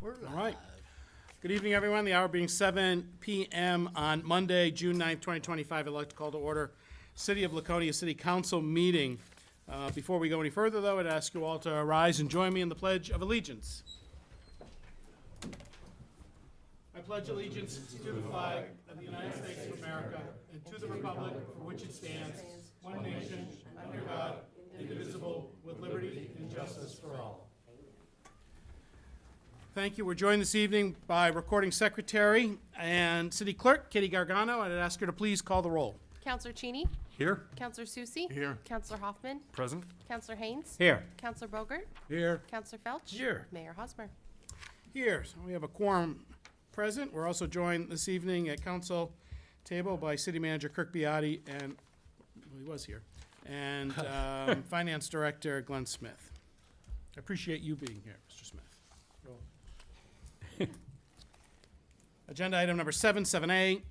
All right. Good evening, everyone. The hour being 7 p.m. on Monday, June 9th, 2025. I'd like to call to order City of Laconia City Council meeting. Before we go any further, though, I'd ask you all to rise and join me in the Pledge of Allegiance. I pledge allegiance to the flag of the United States of America and to the republic for which it stands, one nation, under God, indivisible, with liberty and justice for all. Thank you. We're joined this evening by Recording Secretary and City Clerk Kitty Gargano. I'd ask her to please call the roll. Counselor Cheney? Here. Counselor Susie? Here. Counselor Hoffman? Present. Counselor Haynes? Here. Counselor Bogart? Here. Counselor Felch? Here. Mayor Hosmer? Here. So we have a quorum present. We're also joined this evening at council table by City Manager Kirk Biotti and, well, he was here, and Finance Director Glenn Smith. I appreciate you being here, Mr. Smith. Agenda item number 7A,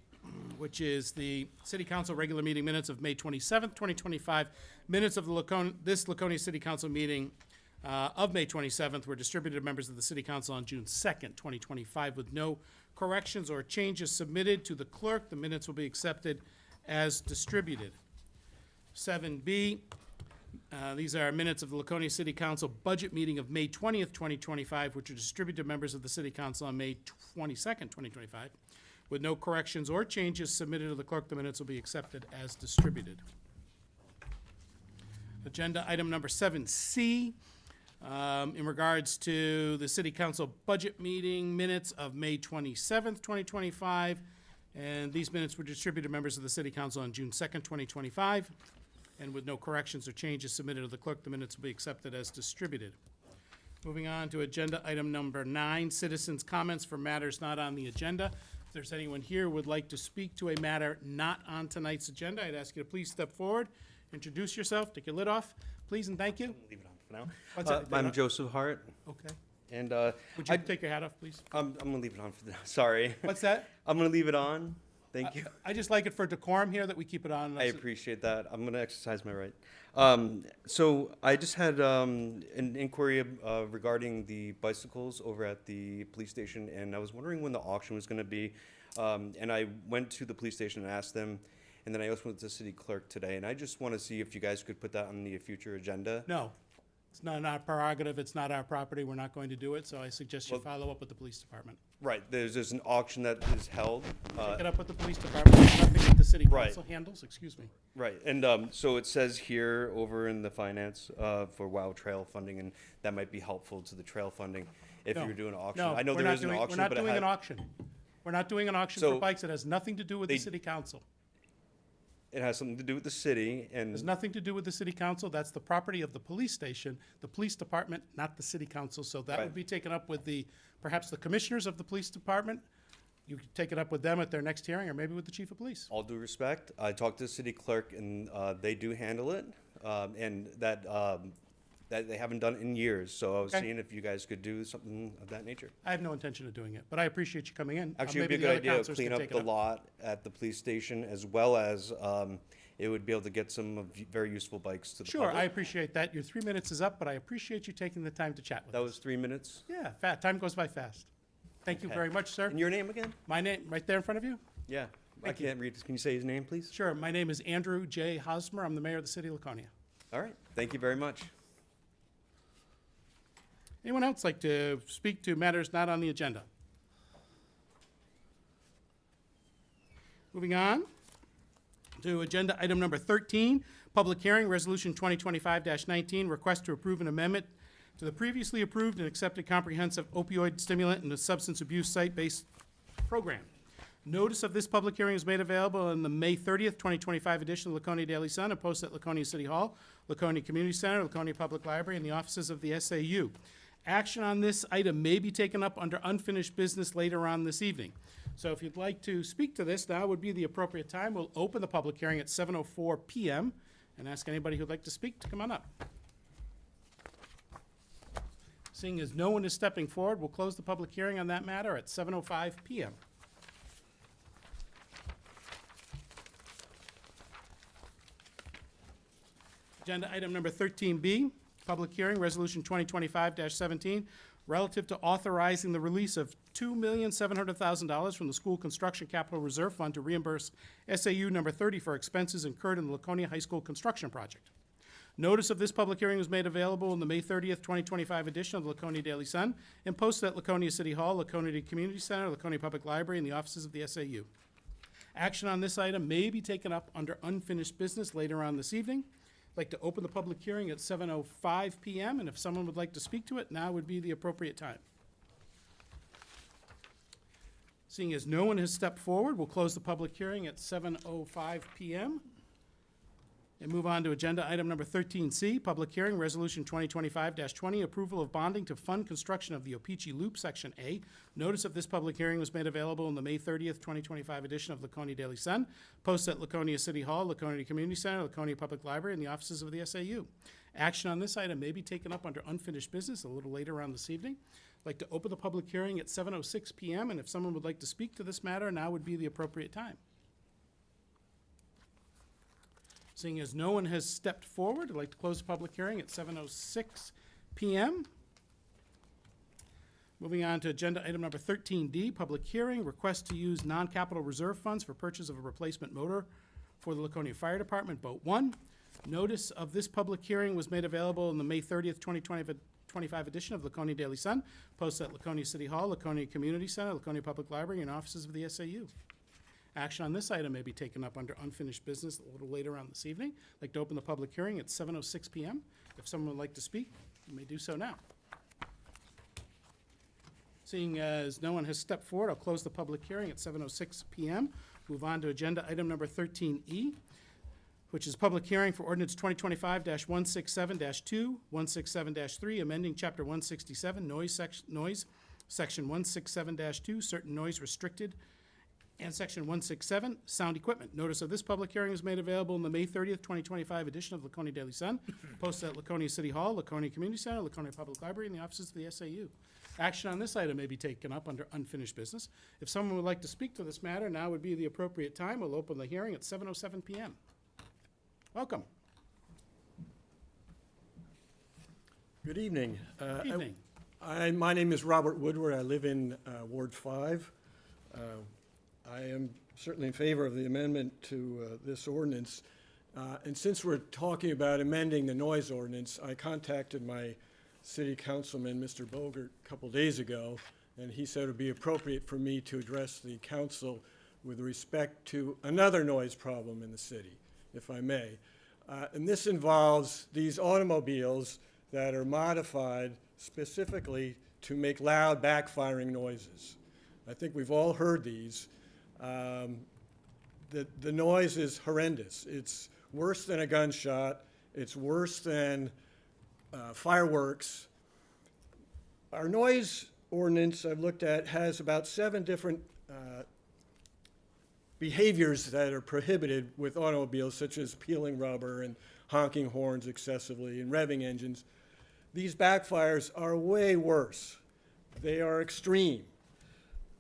which is the City Council regular meeting minutes of May 27th, 2025. Minutes of the this Laconia City Council meeting of May 27th were distributed to members of the City Council on June 2nd, 2025, with no corrections or changes submitted to the clerk. The minutes will be accepted as distributed. 7B, these are minutes of the Laconia City Council budget meeting of May 20th, 2025, which are distributed to members of the City Council on May 22nd, 2025. With no corrections or changes submitted to the clerk, the minutes will be accepted as distributed. Agenda item number 7C, in regards to the City Council budget meeting minutes of May 27th, 2025. And these minutes were distributed to members of the City Council on June 2nd, 2025. And with no corrections or changes submitted to the clerk, the minutes will be accepted as distributed. Moving on to agenda item number 9, citizens' comments for matters not on the agenda. If there's anyone here who would like to speak to a matter not on tonight's agenda, I'd ask you to please step forward, introduce yourself, take your lid off, please, and thank you. Leave it on for now. What's that? I'm Joseph Hart, Okay. and Would you take your hat off, please? I'm gonna leave it on for now. Sorry. What's that? I'm gonna leave it on. Thank you. I just like it for decorum here that we keep it on. I appreciate that. I'm gonna exercise my right. So I just had an inquiry regarding the bicycles over at the police station, and I was wondering when the auction was gonna be. And I went to the police station and asked them, and then I also went to the city clerk today, and I just want to see if you guys could put that on the future agenda. No, it's not our prerogative, it's not our property, we're not going to do it, so I suggest you Well- follow up with the police department. Right. There's an auction that is held. Pick it up with the police department, it's nothing that the city Right. council handles, excuse me. Right, and so it says here over in the finance for WOW Trail funding, and that might be helpful to the trail funding if No. you're doing an auction. No, I know we're there not is an doing- auction, We're not but it doing had, an auction. We're not doing an auction for So bikes, it has nothing to do with the they- city council. it has something to do with the city, It has and nothing to do with the city council, that's the property of the police station, the police department, not the city council, so that would Right. be taken up with perhaps the commissioners of the police department. You could take it up with them at their next hearing, or maybe with the chief of police. all due respect, I talked to the city clerk, and they do handle it, and that they haven't done it in years, so I was Okay. seeing if you guys could do something of that nature. I have no intention of doing it, but I appreciate you coming in. Actually, it'd be a Maybe good the other idea to councilors clean can up take it the lot at the police station, as well as it would be able to get some very useful bikes to the Sure, I public. appreciate that. Your 3 minutes is up, but I appreciate you taking the time to chat with That us. was 3 minutes. Yeah, time goes by fast. Thank you Okay. very much, sir. And your name again? My name, right there in front of you? Yeah, I Thank you. can't read. Can you say his name, please? Sure, my name is Andrew J. Hosmer. I'm the mayor of the city of Laconia. All right. Thank you very much. Anyone else like to speak to matters not on the agenda? Moving on to agenda item number 13, public hearing, resolution 2025-19, request to approve an amendment to the previously approved and accepted comprehensive opioid stimulant and substance abuse site-based program. Notice of this public hearing is made available in the May 30th, 2025 edition of Laconia Daily Sun and posted at Laconia City Hall, Laconia Community Center, Laconia Public Library, and the offices of the SAU. Action on this item may be taken up under unfinished business later on this evening. So if you'd like to speak to this, now would be the appropriate time. We'll open the public hearing at 7:04 p.m. and ask anybody who'd like to speak to come on up. Seeing as no one is stepping forward, we'll close the public hearing on that matter at 7:05 p.m. Agenda item number 13B, public hearing, Resolution 2025-17, relative to authorizing the release of $2,700,000 from the School Construction Capital Reserve Fund to reimburse SAU number 30 for expenses incurred in the Laconia High School construction project. Notice of this public hearing was made available in the May 30th, 2025 edition of the Laconia Daily Sun and posted at Laconia City Hall, Laconia Community Center, Laconia Public Library, and the offices of the SAU. Action on this item may be taken up under unfinished business later on this evening. I'd like to open the public hearing at 7:05 PM, and if someone would like to speak to it, now would be the appropriate time. Seeing as no one has stepped forward, we'll close the public hearing at 7:05 PM. And move on to agenda item number 13C, public hearing, resolution 2025-20, approval of bonding to fund construction of the Opeechee Loop, Section A. Notice of this public hearing was made available in the May 30th, 2025 edition of Laconia Daily Sun, posted at Laconia City Hall, Laconia Community Center, Laconia Public Library, and the offices of the SAU. Action on this item may be taken up under unfinished business a little later on this evening. I'd like to open the public hearing at 7:06 PM, and if someone would like to speak to this matter, now would be the appropriate time. Seeing as no one has stepped forward, I'd like to close the public hearing at 7:06 PM. Moving on to agenda item number 13D, public hearing, request to use non-capital reserve funds for purchase of a replacement motor for the Laconia Fire Department, Boat 1. Notice of this public hearing was made available in the May 30th, 2025 edition of Laconia Daily Sun, posted at Laconia City Hall, Laconia Community Center, Laconia Public Library, and offices of the SAU. Action on this item may be taken up under unfinished business a little later on this evening. I'd like to open the public hearing at 7:06 PM. If someone would like to speak, you may do so now. Seeing as no one has stepped forward, I'll close the public hearing at 7:06 PM. Move on to agenda item number 13E, which is public hearing for ordinance 2025-167-2, 167-3, amending chapter 167, noise, section 167-2, certain noise restricted, and section 167, sound equipment. Notice of this public hearing is made available in the May 30th, 2025 edition of Laconia Daily Sun, posted at Laconia City Hall, Laconia Community Center, Laconia Public Library, and the offices of the SAU. Action on this item may be taken up under unfinished business. If someone would like to speak to this matter, now would be the appropriate time. We'll open the hearing at 7:07 PM. Welcome. Good evening. Evening. My name is Robert Woodward. I live in Ward 5. I am certainly in favor of the amendment to this ordinance. And since we're talking about amending the noise ordinance, I contacted my city councilman, Mr. Bogert, a couple days ago, and he said it would be appropriate for me to address the council with respect to another noise problem in the city, if I may. And this involves these automobiles that are modified specifically to make loud backfiring noises. I think we've all heard these. The noise is horrendous. It's worse than a gunshot. It's worse than fireworks. Our noise ordinance I've looked at has about 7 different behaviors that are prohibited with automobiles, such as peeling rubber and honking horns excessively and revving engines. These backfires are way worse. They are extreme.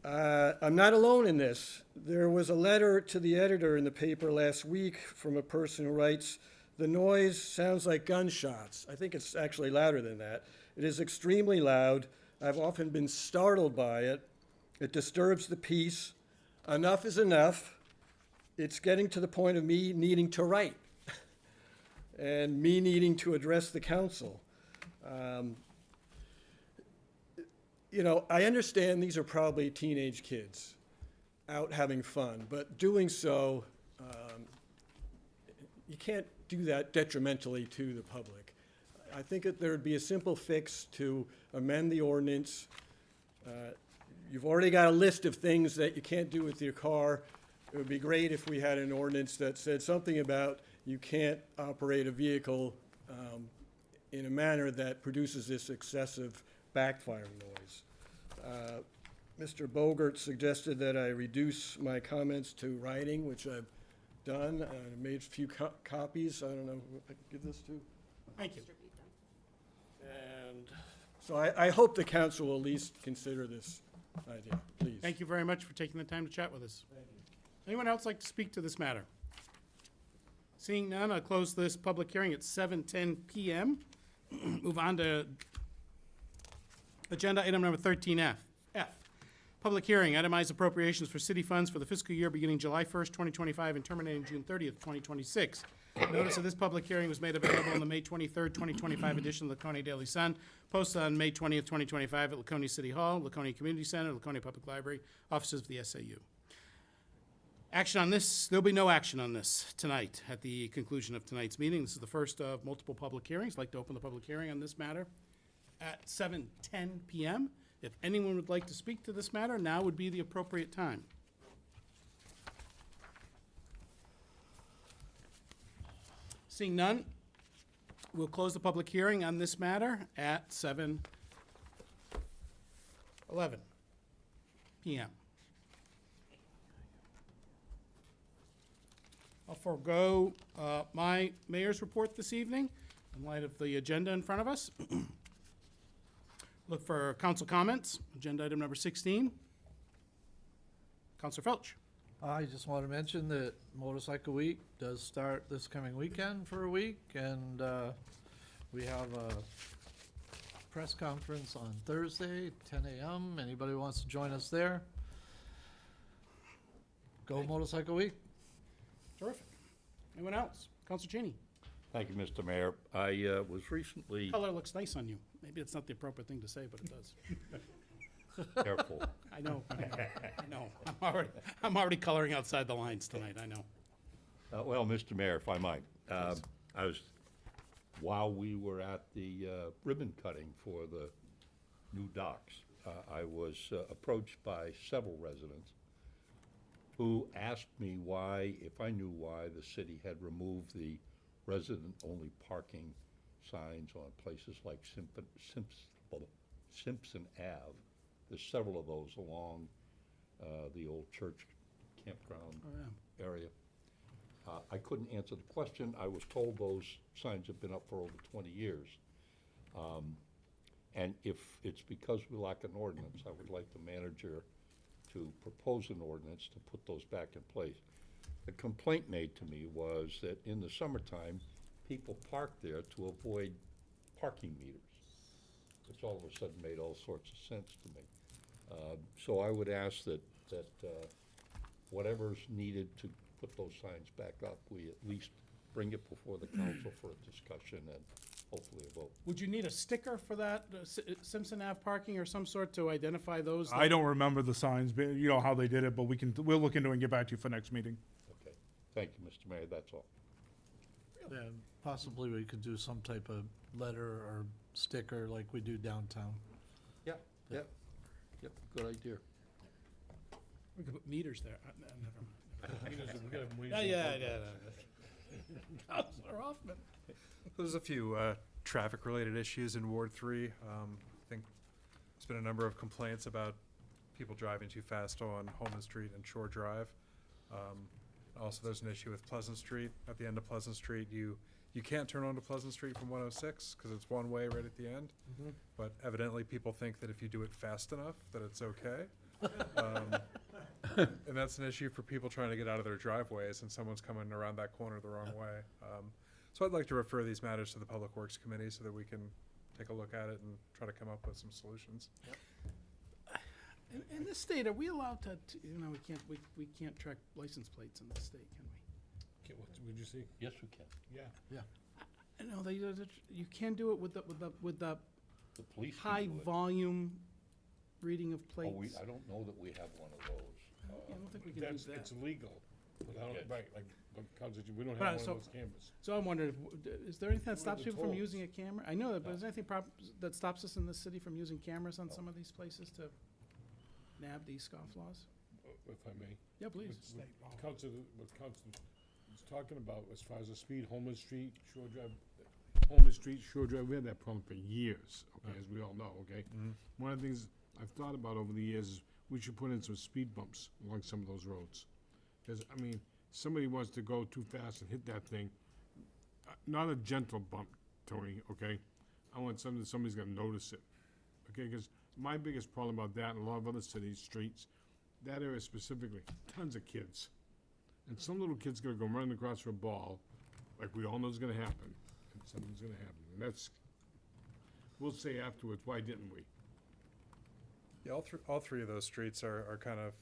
I'm not alone in this. There was a letter to the editor in the paper last week from a person who writes, "The noise sounds like gunshots." I think it's actually louder than that. It is extremely loud. I've often been startled by it. It disturbs the peace. Enough is enough. It's getting to the point of me needing to write and me needing to address the council. You know, I understand these are probably teenage kids out having fun, but doing so, you can't do that detrimentally to the public. I think that there would be a simple fix to amend the ordinance. You've already got a list of things that you can't do with your car. It would be great if we had an ordinance that said something about you can't operate a vehicle in a manner that produces this excessive backfiring noise. Mr. Bogert suggested that I reduce my comments to writing, which I've done. I made a few copies. I don't know who I could give this to. Thank you. And so I hope the council will at least consider this idea, please. Thank you very much for taking the time to chat with us. Thank you. Anyone else like to speak to this matter? Seeing none, I'll close this public hearing at 7:10 PM. Move on to agenda item number 13F. Public hearing, itemized appropriations for city funds for the fiscal year beginning July 1st, 2025 and terminating June 30th, 2026. Notice of this public hearing was made available in the May 23rd, 2025 edition of the Laconia Daily Sun, posted on May 20th, 2025 at Laconia City Hall, Laconia Community Center, Laconia Public Library, offices of the SAU. Action on this, there'll be no action on this tonight at the conclusion of tonight's meeting. This is the first of multiple public hearings. I'd like to open the public hearing on this matter at 7:10 PM. If anyone would like to speak to this matter, now would be the appropriate time. Seeing none, we'll close the public hearing on this matter at 7:11 PM. I'll forego my mayor's report this evening in light of the agenda in front of us. Look for council comments. Agenda item number 16. Councilor Felch. I just want to mention that Motorcycle Week does start this coming weekend for a week, and we have a press conference on Thursday, 10 a.m. Anybody who wants to join us there, go Motorcycle Week. Terrific. Anyone else? Councilor Cheney. Thank you, Mr. Mayor. I was recently, Color looks nice on you. Maybe it's not the appropriate thing to say, but it does. careful, I know. I know. I'm already coloring outside the lines tonight. I know. well, Mr. Mayor, if I might, while we were at the ribbon cutting for the new docks, I was approached by several residents who asked me if I knew why the city had removed the resident-only parking signs on places like Simpson Ave. There's several of those along the old church campground area. I couldn't answer the question. I was told those signs have been up for over 20 years. And if it's because we lack an ordinance, I would like the manager to propose an ordinance to put those back in place. The complaint made to me was that in the summertime, people park there to avoid parking meters, which all of a sudden made all sorts of sense to me. So I would ask that whatever's needed to put those signs back up, we at least bring it before the council for a discussion and hopefully a vote. Would you need a sticker for that Simpson Ave parking or some sort to identify those? I don't remember the signs, but you know how they did it, but we'll look into it and get back to you for next meeting. Okay, thank you, Mr. Mayor, that's all. And possibly we could do some type of letter or sticker like we do downtown. Yep, good idea. We could put meters there. Never mind. Yeah. Councilor Hoffman. There's a few traffic-related issues in Ward 3. I think there's been a number of complaints about people driving too fast on Holman Street and Shore Drive. Also, there's an issue with Pleasant Street. At the end of Pleasant Street, you can't turn onto Pleasant Street from 106 because it's one way right at the end. But evidently, people think that if you do it fast enough, that it's okay. And that's an issue for people trying to get out of their driveways and someone's coming around that corner the wrong way. So I'd like to refer these matters to the Public Works Committee so that we can take a look at it and try to come up with some solutions. In this state, are we allowed to, we can't track license plates in this state, can we? Would you see? Yes, we can. Yeah. I know, you can do it with the The police can high do it. volume reading of Oh, plates. I don't know that we have one of those. I don't think we can do that. It's illegal. Without, Yes. right, like, we don't have Right, one so- of those cameras. So I'm wondering, is there anything that What are stops the people from tolls? using a camera? I know that, but is there anything that stops us in this city from using cameras on some of these places to nab these scofflaws? If I may. Yeah, please. What Council was talking about as far as the speed, Holman Street, Shore Drive, we had that problem for years, okay, as we all know, okay? One of the things I've thought about over the years is we should put in some speed bumps along some of those roads. Because, I mean, somebody wants to go too fast and hit that thing, not a gentle bump, Tony, okay? I want somebody's gonna notice it, okay? Because my biggest problem about that and a lot of other cities, streets, that area specifically, tons of kids. And some little kid's gonna go running across for a ball, like we all know is gonna happen, and something's gonna happen. And that's we'll say afterwards, why didn't we? Yeah, all three of those streets are kind of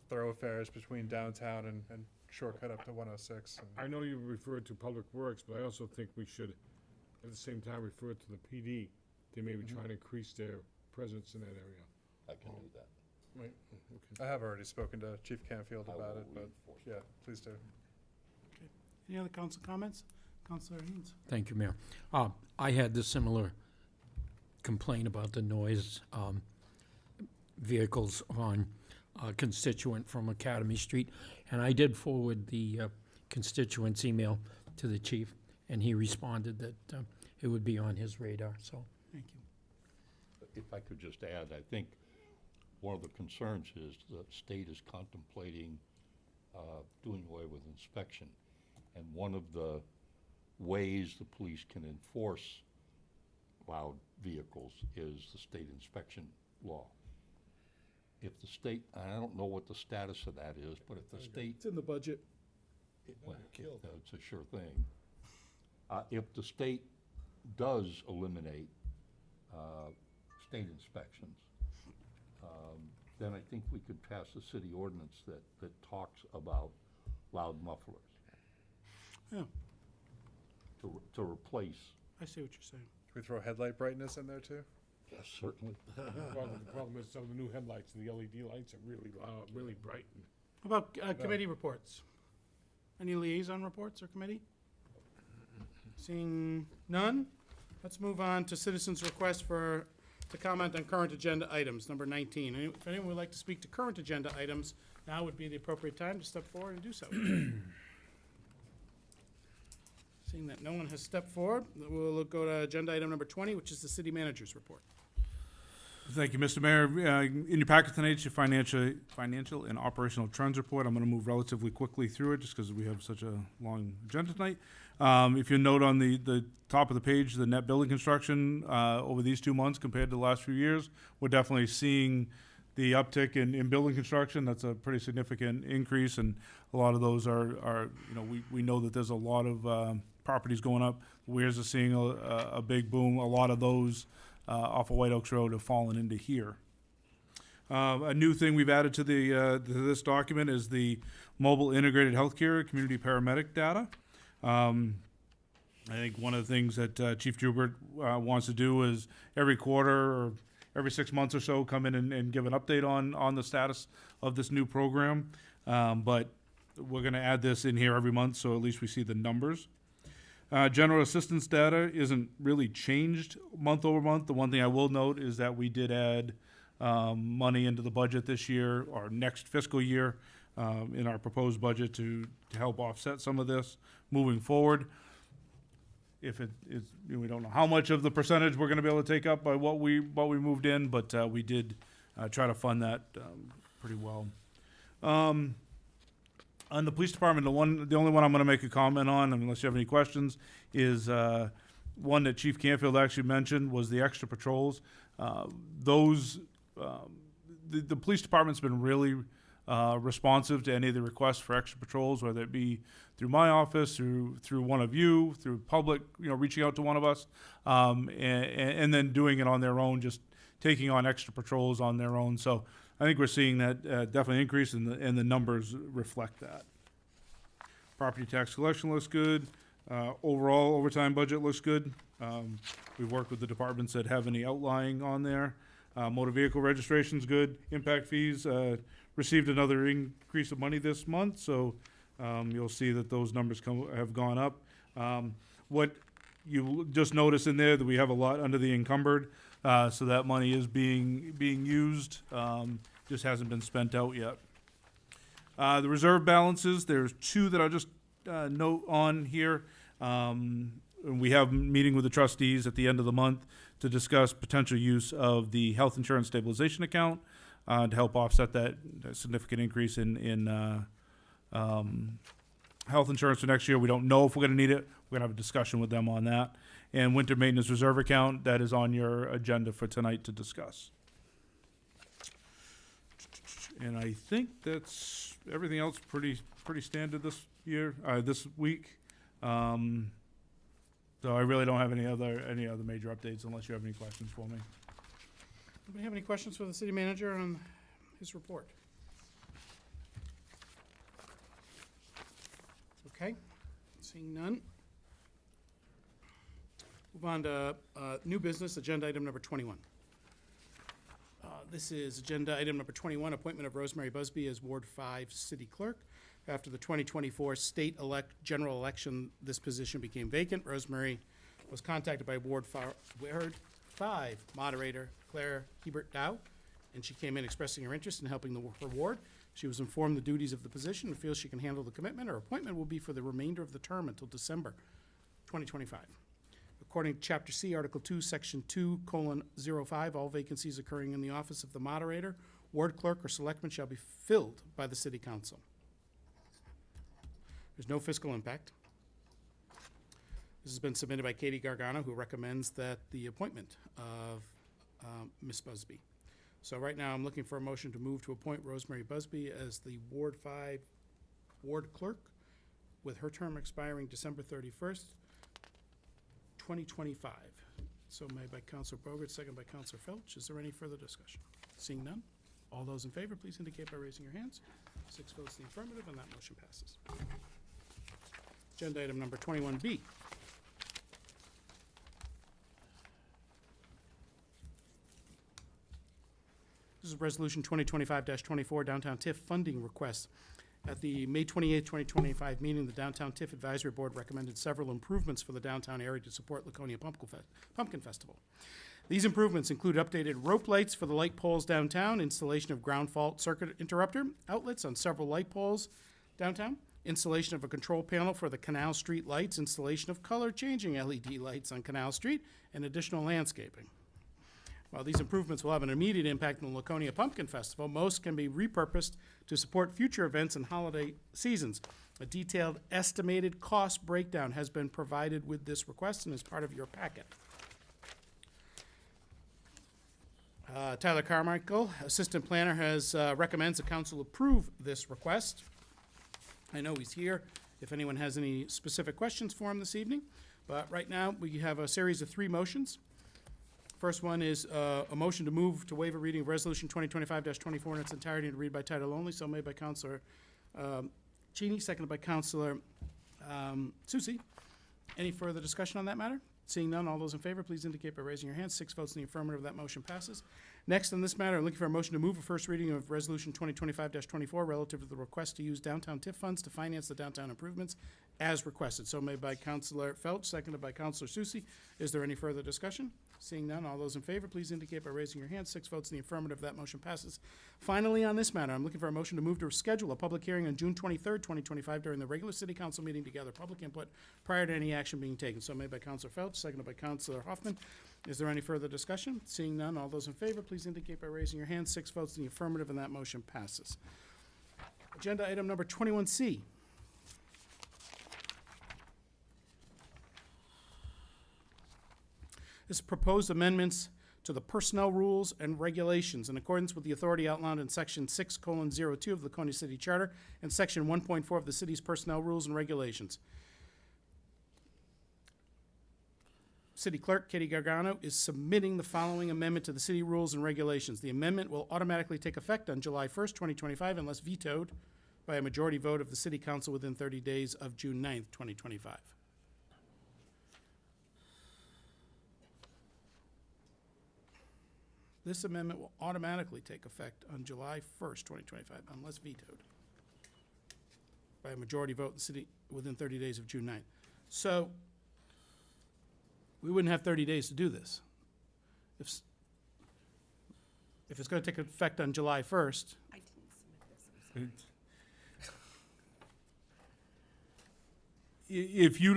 thoroughfares between downtown and shortcut up to 106. And I know you referred to Public Works, but I also think we should, at the same time, refer to the PD. They may be trying to increase their presence in that area. I can do that. Right, okay. I have already spoken to Chief Canfield I about will it, but reinforce yeah, please do. Any other council comments? Councilor Haynes? Thank you, Mayor. I had the similar complaint about the noise, vehicles on a constituent from Academy Street. And I did forward the constituent's email to the chief, and he responded that it would be on his radar, so. Thank you. If I could just add, I think one of the concerns is the state is contemplating doing away with inspection. And one of the ways the police can enforce loud vehicles is the state inspection law. If the state, and I don't know what the status of that is, but if the state, It's in the budget. well, it's a sure thing. If the state does eliminate state inspections, then I think we could pass a city ordinance that talks about loud mufflers Yeah, to replace. I see what you're saying. Can we throw headlight brightness in there too? Yes, certainly. The problem is some of the new headlights, the LED lights are really loud, really bright. How about committee reports? Any liaison reports or committee? Seeing none, let's move on to citizens' requests to comment on current agenda items, number 19. If anyone would like to speak to current agenda items, now would be the appropriate time to step forward and do so. Seeing that no one has stepped forward, we'll go to agenda item number 20, which is the city manager's report. Thank you, Mr. Mayor. In your packet tonight, it's your financial and operational trends report. I'm going to move relatively quickly through it just because we have such a long agenda tonight. If you note on the top of the page, the net building construction over these 2 months compared to the last few years, we're definitely seeing the uptick in building construction. That's a pretty significant increase, and a lot of those are we know that there's a lot of properties going up. Weirs are seeing a big boom. A lot of those off of White Oaks Road have fallen into here. A new thing we've added to to this document is the mobile integrated healthcare community paramedic data. I think one of the things that Chief Joubert wants to do is every quarter or every 6 months or so come in and give an update on the status of this new program. But we're going to add this in here every month, so at least we see the numbers. General assistance data isn't really changed month over month. The one thing I will note is that we did add money into the budget this year, or next fiscal year, in our proposed budget to help offset some of this moving forward. If it is, we don't know how much of the percentage we're going to be able to take up by what we moved in, but we did try to fund that pretty well. On the police department, the only one I'm going to make a comment on, unless you have any questions, is one that Chief Canfield actually mentioned was the extra patrols. The police department's been really responsive to any of the requests for extra patrols, whether it be through my office, through one of you, through public, reaching out to one of us, and then doing it on their own, just taking on extra patrols on their own. So I think we're seeing that definitely increase, and the numbers reflect that. Property tax collection looks good. Overall overtime budget looks good. We've worked with the departments that have any outlying on there. Motor vehicle registration's good. Impact fees received another increase of money this month, so you'll see that those numbers have gone up. What you just notice in there that we have a lot under the encumbered, so that money is being used, just hasn't been spent out yet. The reserve balances, there's two that I'll just note on here. We have a meeting with the trustees at the end of the month to discuss potential use of the health insurance stabilization account to help offset that significant increase in health insurance for next year. We don't know if we're going to need it. We're going to have a discussion with them on that. And winter maintenance reserve account, that is on your agenda for tonight to discuss. And I think that's everything else pretty standard this year, this week. So I really don't have any other major updates unless you have any questions for me. Anybody have any questions for the city manager on his report? Okay, seeing none. Move on to new business, agenda item number 21. This is agenda item number 21, appointment of Rosemary Busby as Ward 5 City Clerk. After the 2024 state general election, this position became vacant. Rosemary was contacted by Ward 5 moderator Claire Hebert Dow, and she came in expressing her interest in helping her ward. She was informed the duties of the position and feels she can handle the commitment. Her appointment will be for the remainder of the term until December 2025. According to Chapter C, Article 2, Section 2:05, all vacancies occurring in the office of the moderator, ward clerk, or selectman shall be filled by the city council. There's no fiscal impact. This has been submitted by Katie Gargano, who recommends that the appointment of Ms. Busby. So right now, I'm looking for a motion to move to appoint Rosemary Busby as the Ward 5 ward clerk, with her term expiring December 31st, 2025. So made by Counselor Bogert, second by Counselor Felch. Is there any further discussion? Seeing none, all those in favor, please indicate by raising your hands. 6 votes in the affirmative, and that motion passes. Agenda item number 21B. This is Resolution 2025-24, Downtown TIF funding request. At the May 28, 2025 meeting, the Downtown TIF Advisory Board recommended several improvements for the downtown area to support Laconia Pumpkin Festival. These improvements include updated rope lights for the light poles downtown, installation of ground fault circuit interrupter outlets on several light poles downtown, installation of a control panel for the Canal Street lights, installation of color-changing LED lights on Canal Street, and additional landscaping. While these improvements will have an immediate impact on the Laconia Pumpkin Festival, most can be repurposed to support future events and holiday seasons. A detailed estimated cost breakdown has been provided with this request and is part of your packet. Tyler Carmichael, Assistant Planner, recommends the council approve this request. I know he's here if anyone has any specific questions for him this evening, but right now we have a series of 3 motions. First one is a motion to move to waive a reading of Resolution 2025-24 in its entirety and read by title only. So made by Councilor Cheney, seconded by Councilor Susie. Any further discussion on that matter? Seeing none, all those in favor, please indicate by raising your hand. 6 votes in the affirmative, that motion passes. Next on this matter, I'm looking for a motion to move a first reading of Resolution 2025-24 relative to the request to use downtown TIF funds to finance the downtown improvements as requested. So made by Councilor Felch, seconded by Councilor Susie. Is there any further discussion? Seeing none, all those in favor, please indicate by raising your hand. 6 votes in the affirmative, that motion passes. Finally, on this matter, I'm looking for a motion to move to schedule a public hearing on June 23rd, 2025 during the regular city council meeting to gather public input prior to any action being taken. So made by Councilor Felch, seconded by Councilor Hoffman. Is there any further discussion? Seeing none, all those in favor, please indicate by raising your hand. 6 votes in the affirmative, and that motion passes. Agenda item number 21C. This proposed amendments to the personnel rules and regulations in accordance with the authority outlined in Section 6:02 of the Laconia City Charter and Section 1.4 of the city's personnel rules and regulations. City Clerk Katie Gargano is submitting the following amendment to the city rules and regulations. The amendment will automatically take effect on July 1st, 2025, unless vetoed by a majority vote of the City Council within 30 days of June 9th, 2025. This amendment will automatically take effect on July 1st, 2025, unless vetoed by a majority vote in the city within 30 days of June 9th. So we wouldn't have 30 days to do this. If it's going to take effect on July 1st, I didn't submit this. If you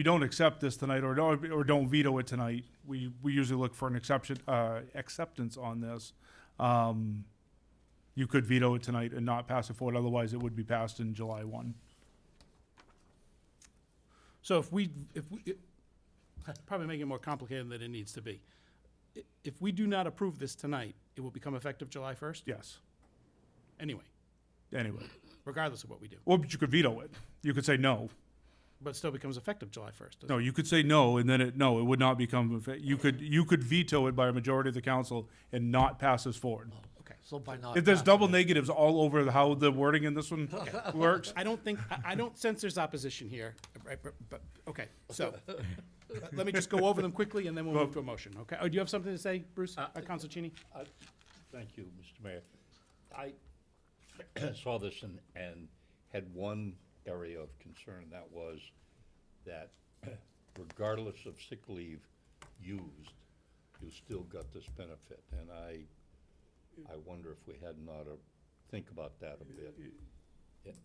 don't accept this tonight or don't veto it tonight, we usually look for an acceptance on this. You could veto it tonight and not pass it forward. Otherwise, it would be passed in July 1. so if we probably make it more complicated than it needs to be. If we do not approve this tonight, it will become effective July 1st? Yes. Anyway, Anyway. regardless of what we do. Well, but you could veto it. You could say no. But it still becomes effective July 1st. No, you could say no, and then it would not become, you could veto it by a majority of the council and not pass this forward. So by not. If there's passing double it- negatives all over how the wording in this one works, I don't sense there's opposition here, right, but, okay, so, let me just go over them quickly, and then we'll move to a motion, okay? Oh, do you have something to say, Bruce, Council Cheney? Thank you, Mr. Mayor. I saw this and had one area of concern, that was that regardless of sick leave used, you still got this benefit. And I wonder if we hadn't ought to think about that a bit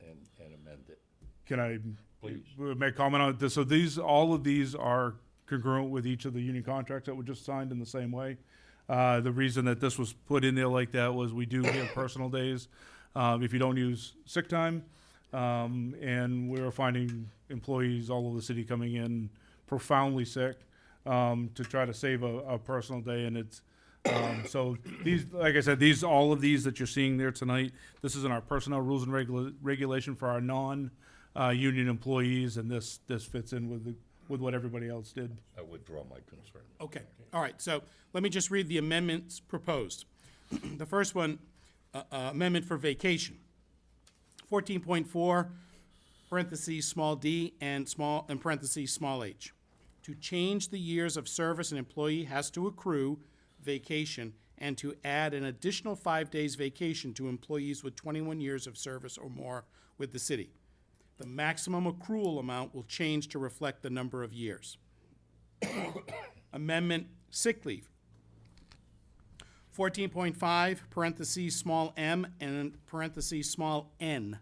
and amend it. can I Please. make comment on this? So all of these are congruent with each of the union contracts that were just signed in the same way. The reason that this was put in there like that was we do give personal days if you don't use sick time. And we're finding employees all over the city coming in profoundly sick to try to save a personal day. And it's, so these, like I said, all of these that you're seeing there tonight, this is in our personnel rules and regulation for our non-union employees, and this fits in with what everybody else did. I withdraw my concern. Okay, all right, so let me just read the amendments proposed. The first one, amendment for vacation. 14.4, parentheses, small d, and in parentheses, small h. To change the years of service an employee has to accrue vacation, and to add an additional 5 days vacation to employees with 21 years of service or more with the city. The maximum accrual amount will change to reflect the number of years. Amendment sick leave. 14.5, parentheses, small m, and parentheses, small n.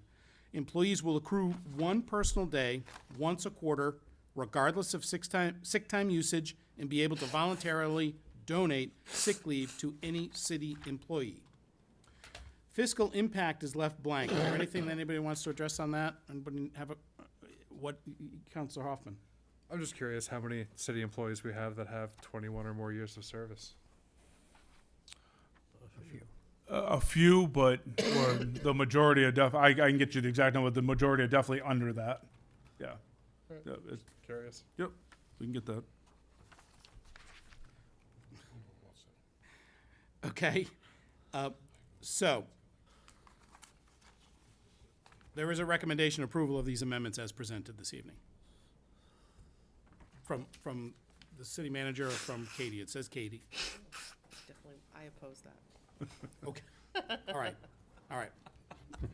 Employees will accrue one personal day once a quarter, regardless of sick time usage, and be able to voluntarily donate sick leave to any city employee. Fiscal impact is left blank. Is there anything that anybody wants to address on that? Anybody have Councilor Hoffman? I'm just curious how many city employees we have that have 21 or more years of service. A few, but the majority are I can get you the exact number, the majority are definitely under that. Yeah. Yeah, Curious. yep, we can get that. Okay, so, there is a recommendation approval of these amendments as presented this evening. From the city manager or from Katie? It says Katie. Definitely, I oppose that. Okay, all right.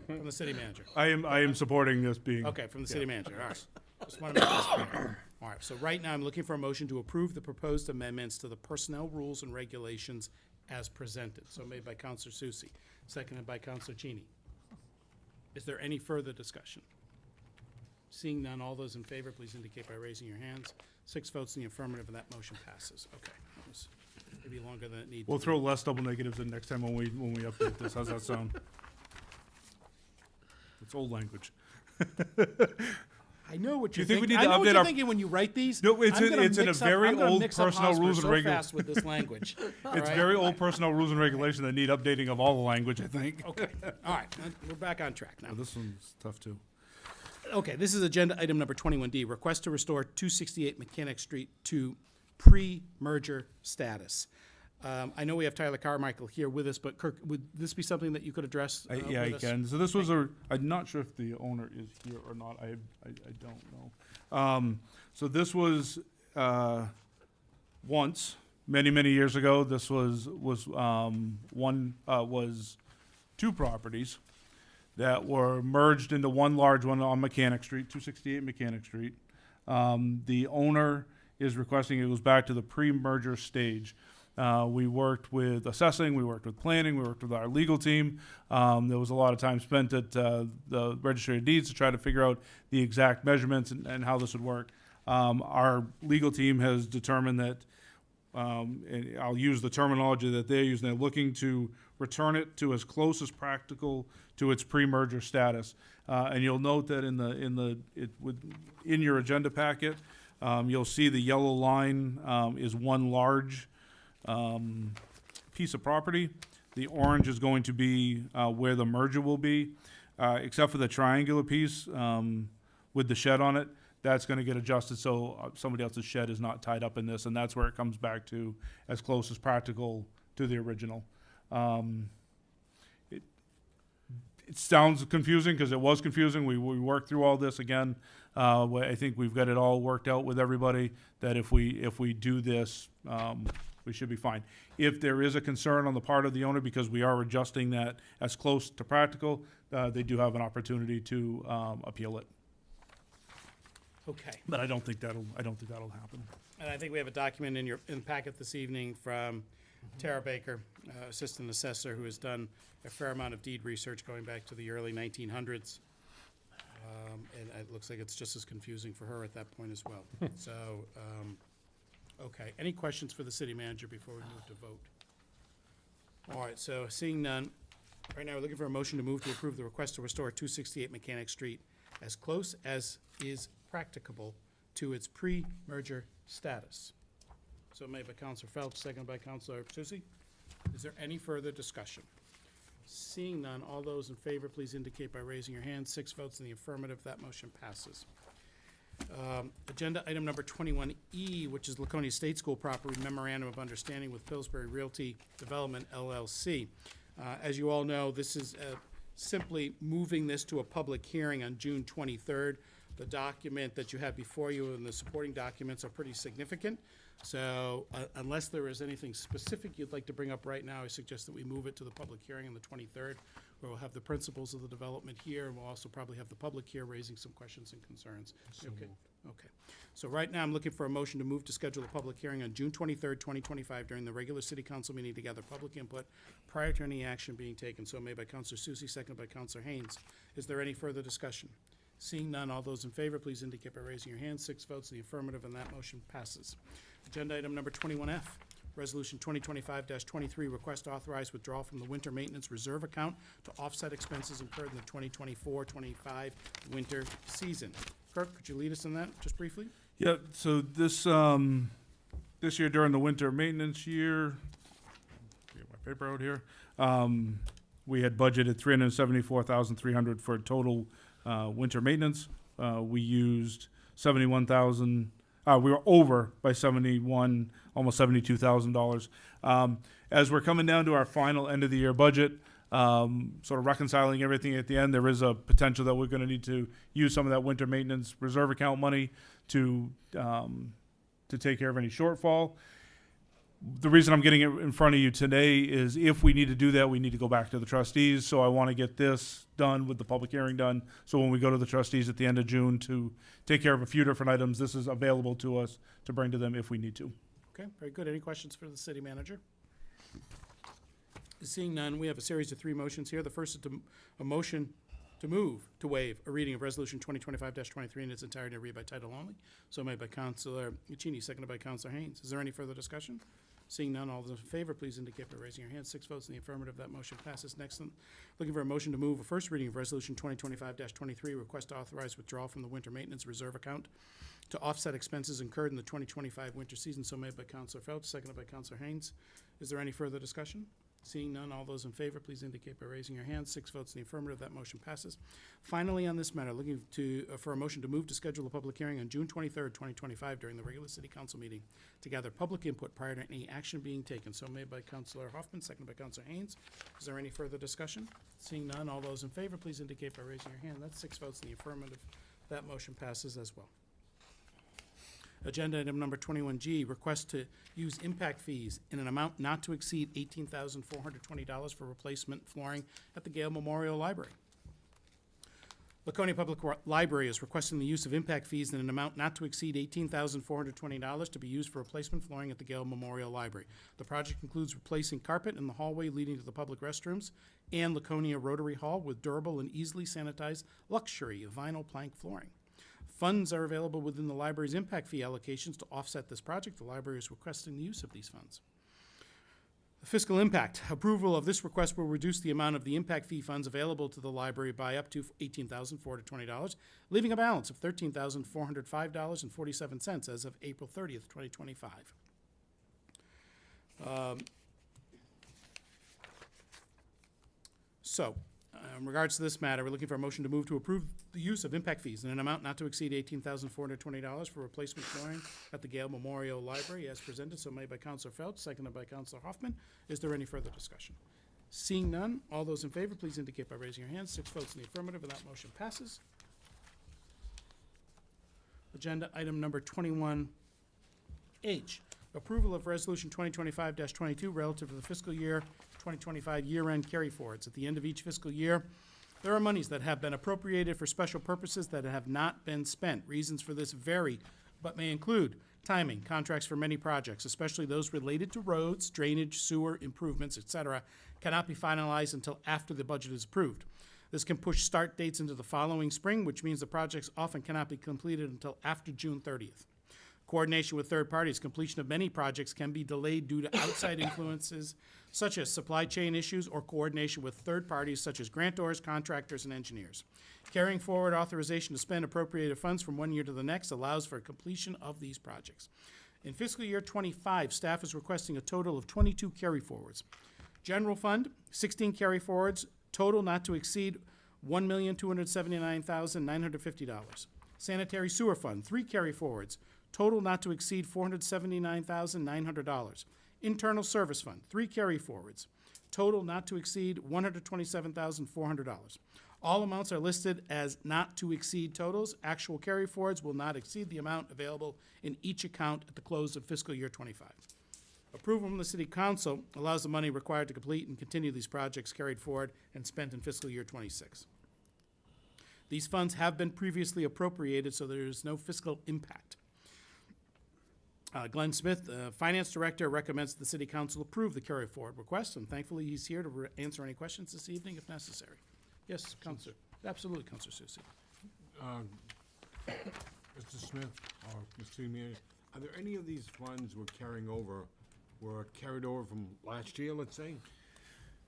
From the city manager. I am supporting this being. Okay, from the city manager, all right. Just want to make this clear. All right, so right now I'm looking for a motion to approve the proposed amendments to the personnel rules and regulations as presented. So made by Counselor Susie, seconded by Counselor Cheney. Is there any further discussion? Seeing none, all those in favor, please indicate by raising your hands. 6 votes in the affirmative, and that motion passes. Okay, that was maybe longer than it needed. We'll throw less double negatives in next time when we update this. How's that sound? It's old language. I know what you're you think we thinking. need to I know what update you're our- thinking when you write these. No, it's I'm in- gonna it's in a mix up- very I'm gonna old mix up personnel Hosmer rules and so regula- fast with this language. All It's right? very old personnel rules and regulation that need updating of all the language, I think. Okay, all right, we're back on track now. Oh, this one's tough too. Okay, this is agenda item number 21D, request to restore 268 Mechanic Street to pre-merger status. I know we have Tyler Carmichael here with us, but Kirk, would this be something that you could address? Yeah, I with us? can. So this was I'm not sure if the owner is here or not. I don't know. So this was once, many years ago. This was two properties that were merged into one large one on Mechanic Street, 268 Mechanic Street. The owner is requesting it goes back to the pre-merger stage. We worked with assessing, we worked with planning, we worked with our legal team. There was a lot of time spent at the Registry of Deeds to try to figure out the exact measurements and how this would work. Our legal team has determined that, and I'll use the terminology that they're using, they're looking to return it to as close as practical to its pre-merger status. And you'll note that in your agenda packet, you'll see the yellow line is one large piece of property. The orange is going to be where the merger will be, except for the triangular piece with the shed on it. that's gonna get adjusted so somebody else's shed is not tied up in this, and that's where it comes back to as close as practical to the original. It sounds confusing, because it was confusing. We worked through all this again. I think we've got it all worked out with everybody, that if we do this, we should be fine. If there is a concern on the part of the owner, because we are adjusting that as close to practical, they do have an opportunity to appeal it. Okay. But I don't think that'll happen. And I think we have a document in the packet this evening from Tara Baker, Assistant Assessor, who has done a fair amount of deed research going back to the early 1900s. And it looks like it's just as confusing for her at that point as well. So, okay. Any questions for the city manager before we move to vote? All right, so seeing none, right now we're looking for a motion to move to approve the request to restore 268 Mechanic Street as close as is practicable to its pre-merger status. So made by Counselor Phelps, seconded by Counselor Susie. Is there any further discussion? Seeing none, all those in favor, please indicate by raising your hand. 6 votes in the affirmative, that motion passes. Agenda item number 21E, which is Laconia State School property memorandum of understanding with Pillsbury Realty Development LLC. As you all know, this is simply moving this to a public hearing on June 23rd. The document that you have before you and the supporting documents are pretty significant. So unless there is anything specific you'd like to bring up right now, I suggest that we move it to the public hearing on the 23rd, where we'll have the principles of the development here, and we'll also probably have the public here raising some questions and concerns. Okay. Okay. So right now, I'm looking for a motion to move to schedule a public hearing on June 23rd, 2025, during the regular city council meeting to gather public input prior to any action being taken. So made by Counselor Susie, seconded by Counselor Haynes. Is there any further discussion? Seeing none, all those in favor, please indicate by raising your hand. 6 votes in the affirmative, and that motion passes. Agenda item number 21F, Resolution 2025-23, request to authorize withdrawal from the winter maintenance reserve account to offset expenses incurred in the 2024-25 winter season. Kirk, could you lead us in that, just briefly? Yeah, so this year during the winter maintenance year, get my paper out here, we had budgeted $374,300 for total winter maintenance. We used 71,000. We were over by almost $72,000. As we're coming down to our final end of the year budget, sort of reconciling everything at the end, there is a potential that we're going to need to use some of that winter maintenance reserve account money to take care of any shortfall. The reason I'm getting it in front of you today is if we need to do that, we need to go back to the trustees. So I want to get this done with the public hearing done. So when we go to the trustees at the end of June to take care of a few different items, this is available to us to bring to them if we need to. Okay, very good. Any questions for the city manager? Seeing none, we have a series of 3 motions here. The first is a motion to move to waive a reading of Resolution 2025-23 in its entirety and read by title only. So made by Councilor Muccini, seconded by Councilor Haynes. Is there any further discussion? Seeing none, all those in favor, please indicate by raising your hand. 6 votes in the affirmative, that motion passes. Next, looking for a motion to move a first reading of Resolution 2025-23, request to authorize withdrawal from the winter maintenance reserve account to offset expenses incurred in the 2025 winter season. So made by Councilor Phelps, seconded by Councilor Haynes. Is there any further discussion? Seeing none, all those in favor, please indicate by raising your hand. 6 votes in the affirmative, that motion passes. Finally, on this matter, looking for a motion to move to schedule a public hearing on June 23rd, 2025, during the regular city council meeting to gather public input prior to any action being taken. So made by Councilor Hoffman, seconded by Councilor Haynes. Is there any further discussion? Seeing none, all those in favor, please indicate by raising your hand. That's 6 votes in the affirmative. That motion passes as well. Agenda item number 21G, request to use impact fees in an amount not to exceed $18,420 for replacement flooring at the Gale Memorial Library. Laconia Public Library is requesting the use of impact fees in an amount not to exceed $18,420 to be used for replacement flooring at the Gale Memorial Library. The project includes replacing carpet in the hallway leading to the public restrooms and Laconia Rotary Hall with durable and easily sanitized luxury vinyl plank flooring. Funds are available within the library's impact fee allocations to offset this project. The library is requesting the use of these funds. The fiscal impact. Approval of this request will reduce the amount of the impact fee funds available to the library by up to $18,420, leaving a balance of $13,405.47 as of April 30th, 2025. In regards to this matter, we're looking for a motion to move to approve the use of impact fees in an amount not to exceed $18,420 for replacement flooring at the Gale Memorial Library as presented, so made by Counselor Felch, seconded by Counselor Hoffman. Is there any further discussion? Seeing none, all those in favor, please indicate by raising your hands. 6 votes in the affirmative, and that motion passes. Agenda item number 21H, approval of resolution 2025-22 relative to the fiscal year 2025 year-end carry forwards. At the end of each fiscal year, there are monies that have been appropriated for special purposes that have not been spent. Reasons for this vary, but may include timing, contracts for many projects, especially those related to roads, drainage, sewer improvements, etc., cannot be finalized until after the budget is approved. This can push start dates into the following spring, which means the projects often cannot be completed until after June 30th. Coordination with third parties, completion of many projects can be delayed due to outside influences such as supply chain issues or coordination with third parties such as grantors, contractors, and engineers. Carrying forward authorization to spend appropriated funds from one year to the next allows for completion of these projects. In fiscal year 25, staff is requesting a total of 22 carry forwards. General fund, 16 carry forwards, total not to exceed $1,279,950. Sanitary sewer fund, 3 carry forwards, total not to exceed $479,900. Internal service fund, 3 carry forwards, total not to exceed $127,400. All amounts are listed as not to exceed totals. Actual carry forwards will not exceed the amount available in each account at the close of fiscal year 25. Approval from the City Council allows the money required to complete and continue these projects carried forward and spent in fiscal year 26. These funds have been previously appropriated, so there is no fiscal impact. Glenn Smith, Finance Director, recommends that the City Council approve the carry-forward request, and thankfully he's here to answer any questions this evening if necessary. Yes, Counselor. Absolutely, Counselor Susie. Mr. Smith, or Mr. Mayor, are there any of these funds we're carrying over, were carried over from last year, let's say?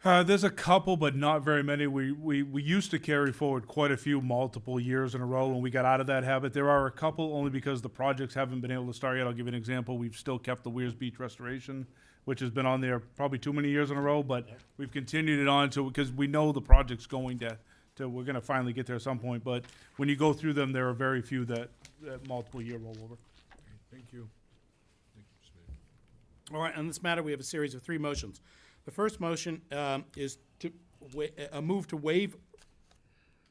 There's a couple, but not very many. We used to carry forward quite a few multiple years in a row, and we got out of that habit. There are a couple only because the projects haven't been able to start yet. I'll give you an example. We've still kept the Weirs Beach restoration, which has been on there probably too many years in a row, but we've continued it on because we know the project's going to we're going to finally get there at some point. But when you go through them, there are very few that multiple year rollover. Thank you. Thank you, Mr. Mayor. All right, on this matter, we have a series of 3 motions. The first motion is to a move to waive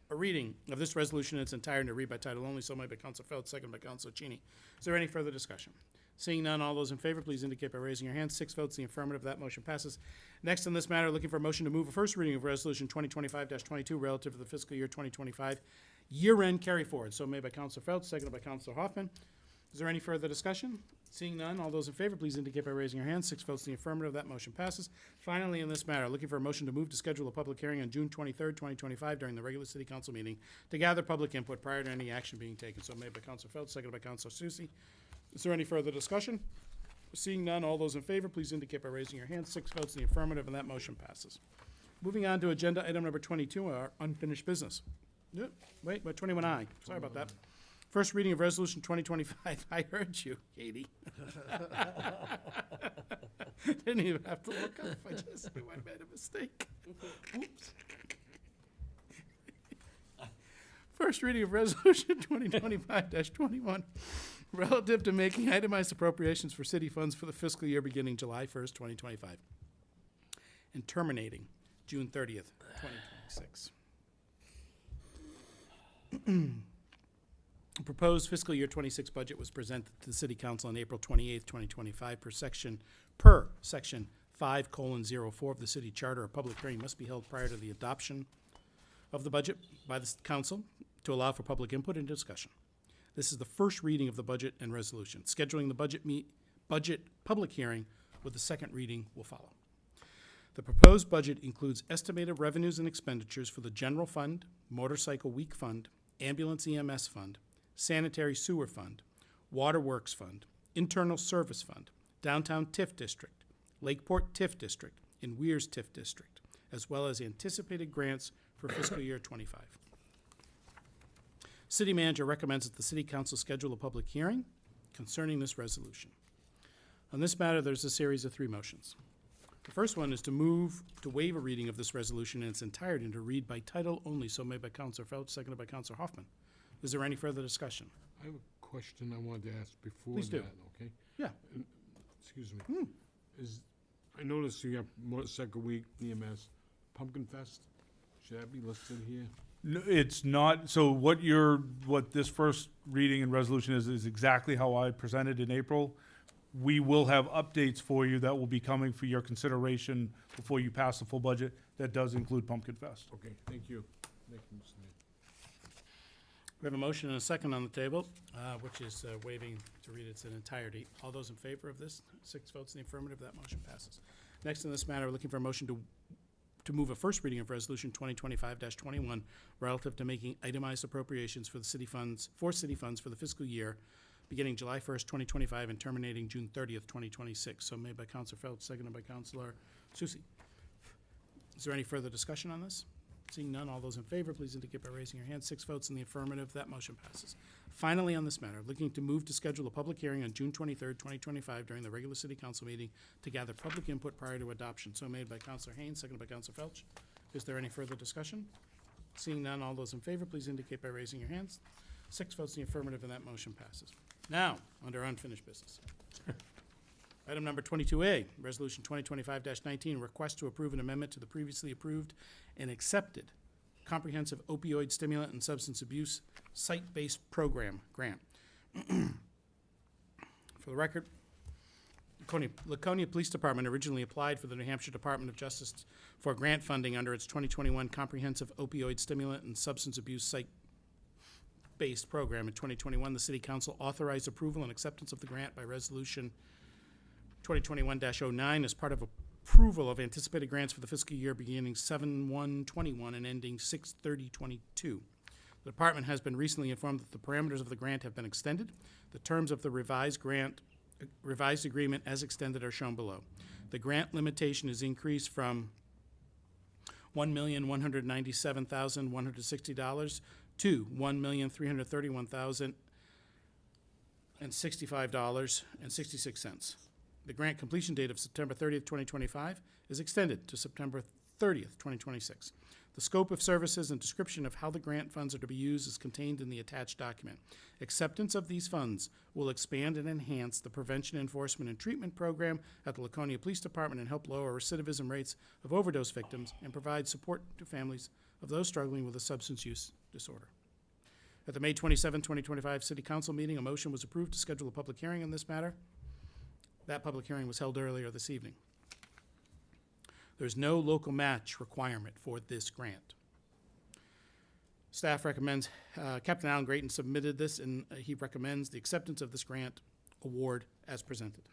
a reading of this resolution in its entirety, to read by title only, so made by Counselor Felch, second by Counselor Cheney. Is there any further discussion? Seeing none, all those in favor, please indicate by raising your hand. 6 votes in the affirmative, that motion passes. Next on this matter, looking for a motion to move a first reading of Resolution 2025-22 relative to the fiscal year 2025 year-end carry forward. So made by Counselor Felch, seconded by Counselor Hoffman. Is there any further discussion? Seeing none, all those in favor, please indicate by raising your hand. 6 votes in the affirmative, that motion passes. Finally, in this matter, looking for a motion to move to schedule a public hearing on June 23rd, 2025 during the regular City Council meeting to gather public input prior to any action being taken. So made by Counselor Felch, seconded by Counselor Susie. Is there any further discussion? Seeing none, all those in favor, please indicate by raising your hand. 6 votes in the affirmative, and that motion passes. Moving on to agenda item number 22, our unfinished business. Wait, 21I. Sorry about that. First reading of Resolution 2025. I heard you, Katie. Didn't even have to look up. I just knew I made a mistake. Oops. First reading of Resolution 2025-21, relative to making itemized appropriations for city funds for the fiscal year beginning July 1st, 2025, and terminating June 30th, 2026. The proposed fiscal year 26 budget was presented to the City Council on April 28th, 2025 per section 5:04 of the City Charter. A public hearing must be held prior to the adoption of the budget by the Council to allow for public input and discussion. This is the first reading of the budget and resolution. Scheduling the budget public hearing with the second reading will follow. The proposed budget includes estimated revenues and expenditures for the General Fund, Motorcycle Week Fund, Ambulance EMS Fund, Sanitary Sewer Fund, Water Works Fund, Internal Service Fund, Downtown TIF District, Lakeport TIF District, and Weirs TIF District, as well as anticipated grants for fiscal year 25. City Manager recommends that the City Council schedule a public hearing concerning this resolution. On this matter, there's a series of 3 motions. The first one is to move to waive a reading of this resolution in its entirety and to read by title only, so made by Counselor Felch, seconded by Counselor Hoffman. Is there any further discussion? I have a question I wanted to ask before Please do. that, okay? Yeah. Excuse me. I noticed you have Motorcycle Week, EMS, Pumpkin Fest. Should that be listed here? No, it's not, so what this first reading and resolution is exactly how I presented in April. We will have updates for you that will be coming for your consideration before you pass the full budget. That does include Pumpkin Fest. Okay, thank you. Thank you, Mr. Mayor. We have a motion and a second on the table, which is waiving to read its in entirety. All those in favor of this, 6 votes in the affirmative, that motion passes. Next in this matter, we're looking for a motion to move a first reading of Resolution 2025-21 relative to making itemized appropriations for the city funds for the fiscal year beginning July 1st, 2025 and terminating June 30th, 2026. So made by Counselor Felch, seconded by Counselor Susie. Is there any further discussion on this? Seeing none, all those in favor, please indicate by raising your hand. 6 votes in the affirmative, that motion passes. Finally, on this matter, looking to move to schedule a public hearing on June 23rd, 2025 during the regular city council meeting to gather public input prior to adoption. So made by Counselor Haynes, seconded by Counselor Felch. Is there any further discussion? Seeing none, all those in favor, please indicate by raising your hands. 6 votes in the affirmative, and that motion passes. Now, under unfinished business. Item number 22A, Resolution 2025-19, request to approve an amendment to the previously approved and accepted Comprehensive Opioid Stimulant and Substance Abuse Site-Based Program Grant. For the record, Laconia Police Department originally applied for the New Hampshire Department of Justice for grant funding under its 2021 Comprehensive Opioid Stimulant and Substance Abuse Site-Based Program. In 2021, the City Council authorized approval and acceptance of the grant by Resolution 2021-09 as part of approval of anticipated grants for the fiscal year beginning 7/1/21 and ending 6/30/22. The department has been recently informed that the parameters of the grant have been extended. The terms of the revised agreement as extended are shown below. The grant limitation is increased from $1,197,160 to $1,331,065.66. The grant completion date of September 30th, 2025 is extended to September 30th, 2026. The scope of services and description of how the grant funds are to be used is contained in the attached document. Acceptance of these funds will expand and enhance the prevention, enforcement, and treatment program at the Laconia Police Department and help lower recidivism rates of overdose victims and provide support to families of those struggling with a substance use disorder. At the May 27, 2025 City Council meeting, a motion was approved to schedule a public hearing on this matter. That public hearing was held earlier this evening. There's no local match requirement for this grant. Staff recommends, Captain Alan Grayton submitted this, and he recommends the acceptance of this grant award as presented.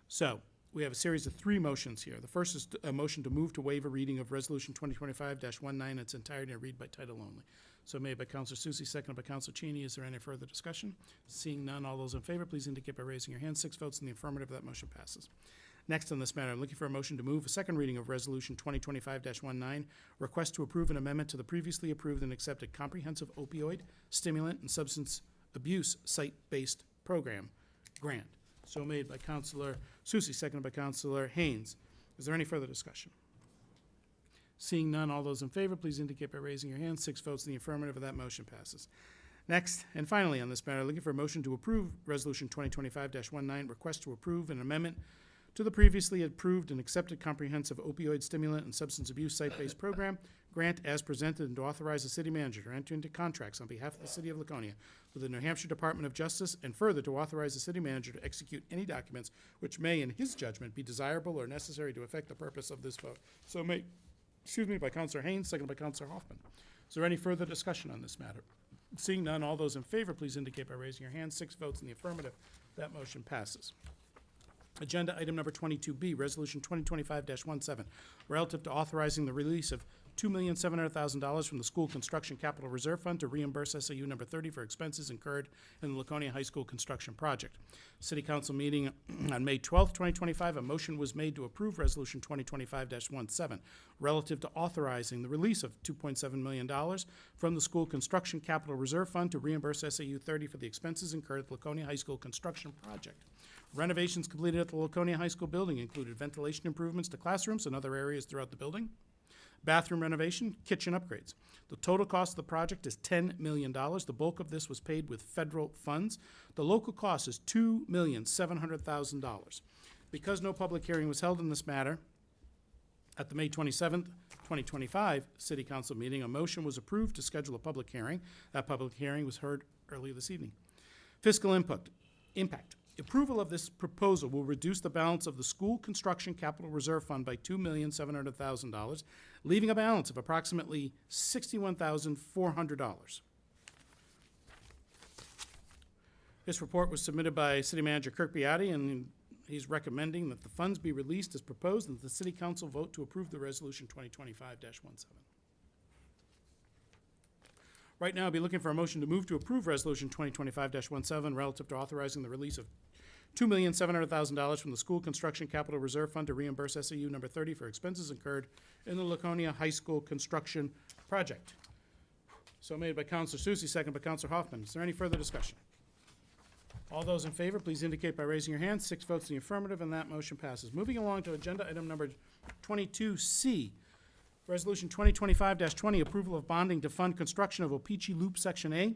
So, we have a series of 3 motions here. The first is a motion to move to waive a reading of Resolution 2025-19 in its entirety and read by title only. So made by Counselor Susie, seconded by Counselor Cheney. Is there any further discussion? Seeing none, all those in favor, please indicate by raising your hand. 6 votes in the affirmative, that motion passes. Next on this matter, I'm looking for a motion to move a second reading of Resolution 2025-19, request to approve an amendment to the previously approved and accepted Comprehensive Opioid, Stimulant, and Substance Abuse Site-Based Program Grant. So made by Counselor Susie, seconded by Counselor Haynes. Is there any further discussion? Seeing none, all those in favor, please indicate by raising your hand. 6 votes in the affirmative, and that motion passes. Next, and finally on this matter, looking for a motion to approve Resolution 2025-19, request to approve an amendment to the previously approved and accepted Comprehensive Opioid Stimulant and Substance Abuse Site-Based Program Grant as presented, and to authorize the city manager to enter into contracts on behalf of the city of Laconia with the New Hampshire Department of Justice, and further to authorize the city manager to execute any documents which may, in his judgment, be desirable or necessary to effect the purpose of this vote. So made, by Counselor Haynes, seconded by Counselor Hoffman. Is there any further discussion on this matter? Seeing none, all those in favor, please indicate by raising your hand. 6 votes in the affirmative. That motion passes. Agenda item number 22B, Resolution 2025-17, relative to authorizing the release of $2,700,000 from the School Construction Capital Reserve Fund to reimburse SAU number 30 for expenses incurred in the Laconia High School construction project. City Council meeting on May 12, 2025, a motion was made to approve Resolution 2025-17, relative to authorizing the release of $2.7 million from the School Construction Capital Reserve Fund to reimburse SAU 30 for the expenses incurred at the Laconia High School construction project. Renovations completed at the Laconia High School building included ventilation improvements to classrooms and other areas throughout the building, bathroom renovation, kitchen upgrades. The total cost of the project is $10 million. The bulk of this was paid with federal funds. The local cost is $2,700,000. Because no public hearing was held in this matter at the May 27th, 2025 City Council meeting, a motion was approved to schedule a public hearing. That public hearing was heard earlier this evening. Fiscal impact. Approval of this proposal will reduce the balance of the School Construction Capital Reserve Fund by $2,700,000, leaving a balance of approximately $61,400. This report was submitted by City Manager Kirk Biotti, and he's recommending that the funds be released as proposed and that the City Council vote to approve the Resolution 2025-17. Right now, I'll be looking for a motion to move to approve Resolution 2025-17 relative to authorizing the release of $2,700,000 from the School Construction Capital Reserve Fund to reimburse SAU number 30 for expenses incurred in the Laconia High School construction project. So made by Counselor Susie, second by Counselor Hoffman. Is there any further discussion? All those in favor, please indicate by raising your hand. 6 votes in the affirmative, and that motion passes. Moving along to agenda item number 22C, Resolution 2025-20, approval of bonding to fund construction of O-Pee-Chee Loop Section A.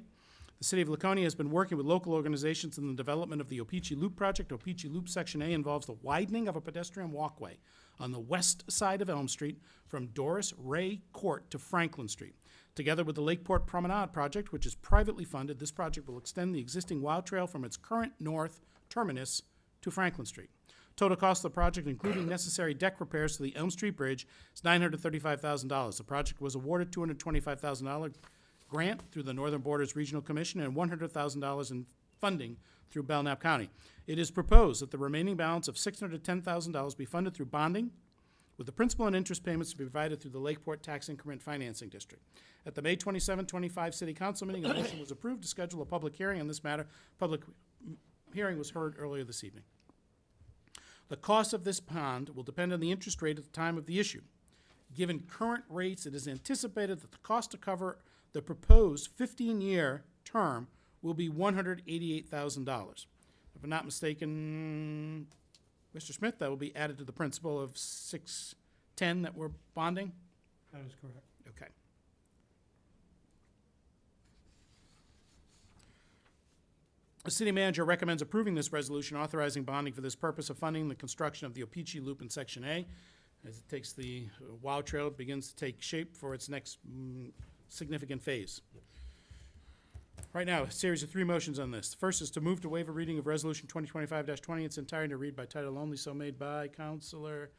The City of Laconia has been working with local organizations in the development of the O-Pee-Chee Loop project. O-Pee-Chee Loop Section A involves the widening of a pedestrian walkway on the west side of Elm Street from Doris Ray Court to Franklin Street. Together with the Lakeport Promenade project, which is privately funded, this project will extend the existing Wild Trail from its current north terminus to Franklin Street. Total cost of the project, including necessary deck repairs to the Elm Street Bridge, is $935,000. The project was awarded $225,000 grant through the Northern Borders Regional Commission and $100,000 in funding through Belknap County. It is proposed that the remaining balance of $610,000 be funded through bonding, with the principal and interest payments to be provided through the Lakeport Tax Increment Financing District. At the May 27, 25 City Council meeting, a motion was approved to schedule a public hearing on this matter. Public hearing was heard earlier this evening. The cost of this bond will depend on the interest rate at the time of the issue. Given current rates, it is anticipated that the cost to cover the proposed 15-year term will be $188,000. If I'm not mistaken, Mr. Smith, that will be added to the principal of $610 that we're bonding? That is correct. Okay. The city manager recommends approving this resolution authorizing bonding for this purpose of funding the construction of the O-Pee-Chee Loop in Section A. As it takes the Wild Trail, it begins to take shape for its next significant phase. Right now, a series of 3 motions on this. The first is to move to waive a reading of Resolution 2025-20 its entirety to read by title only, so made by Councilor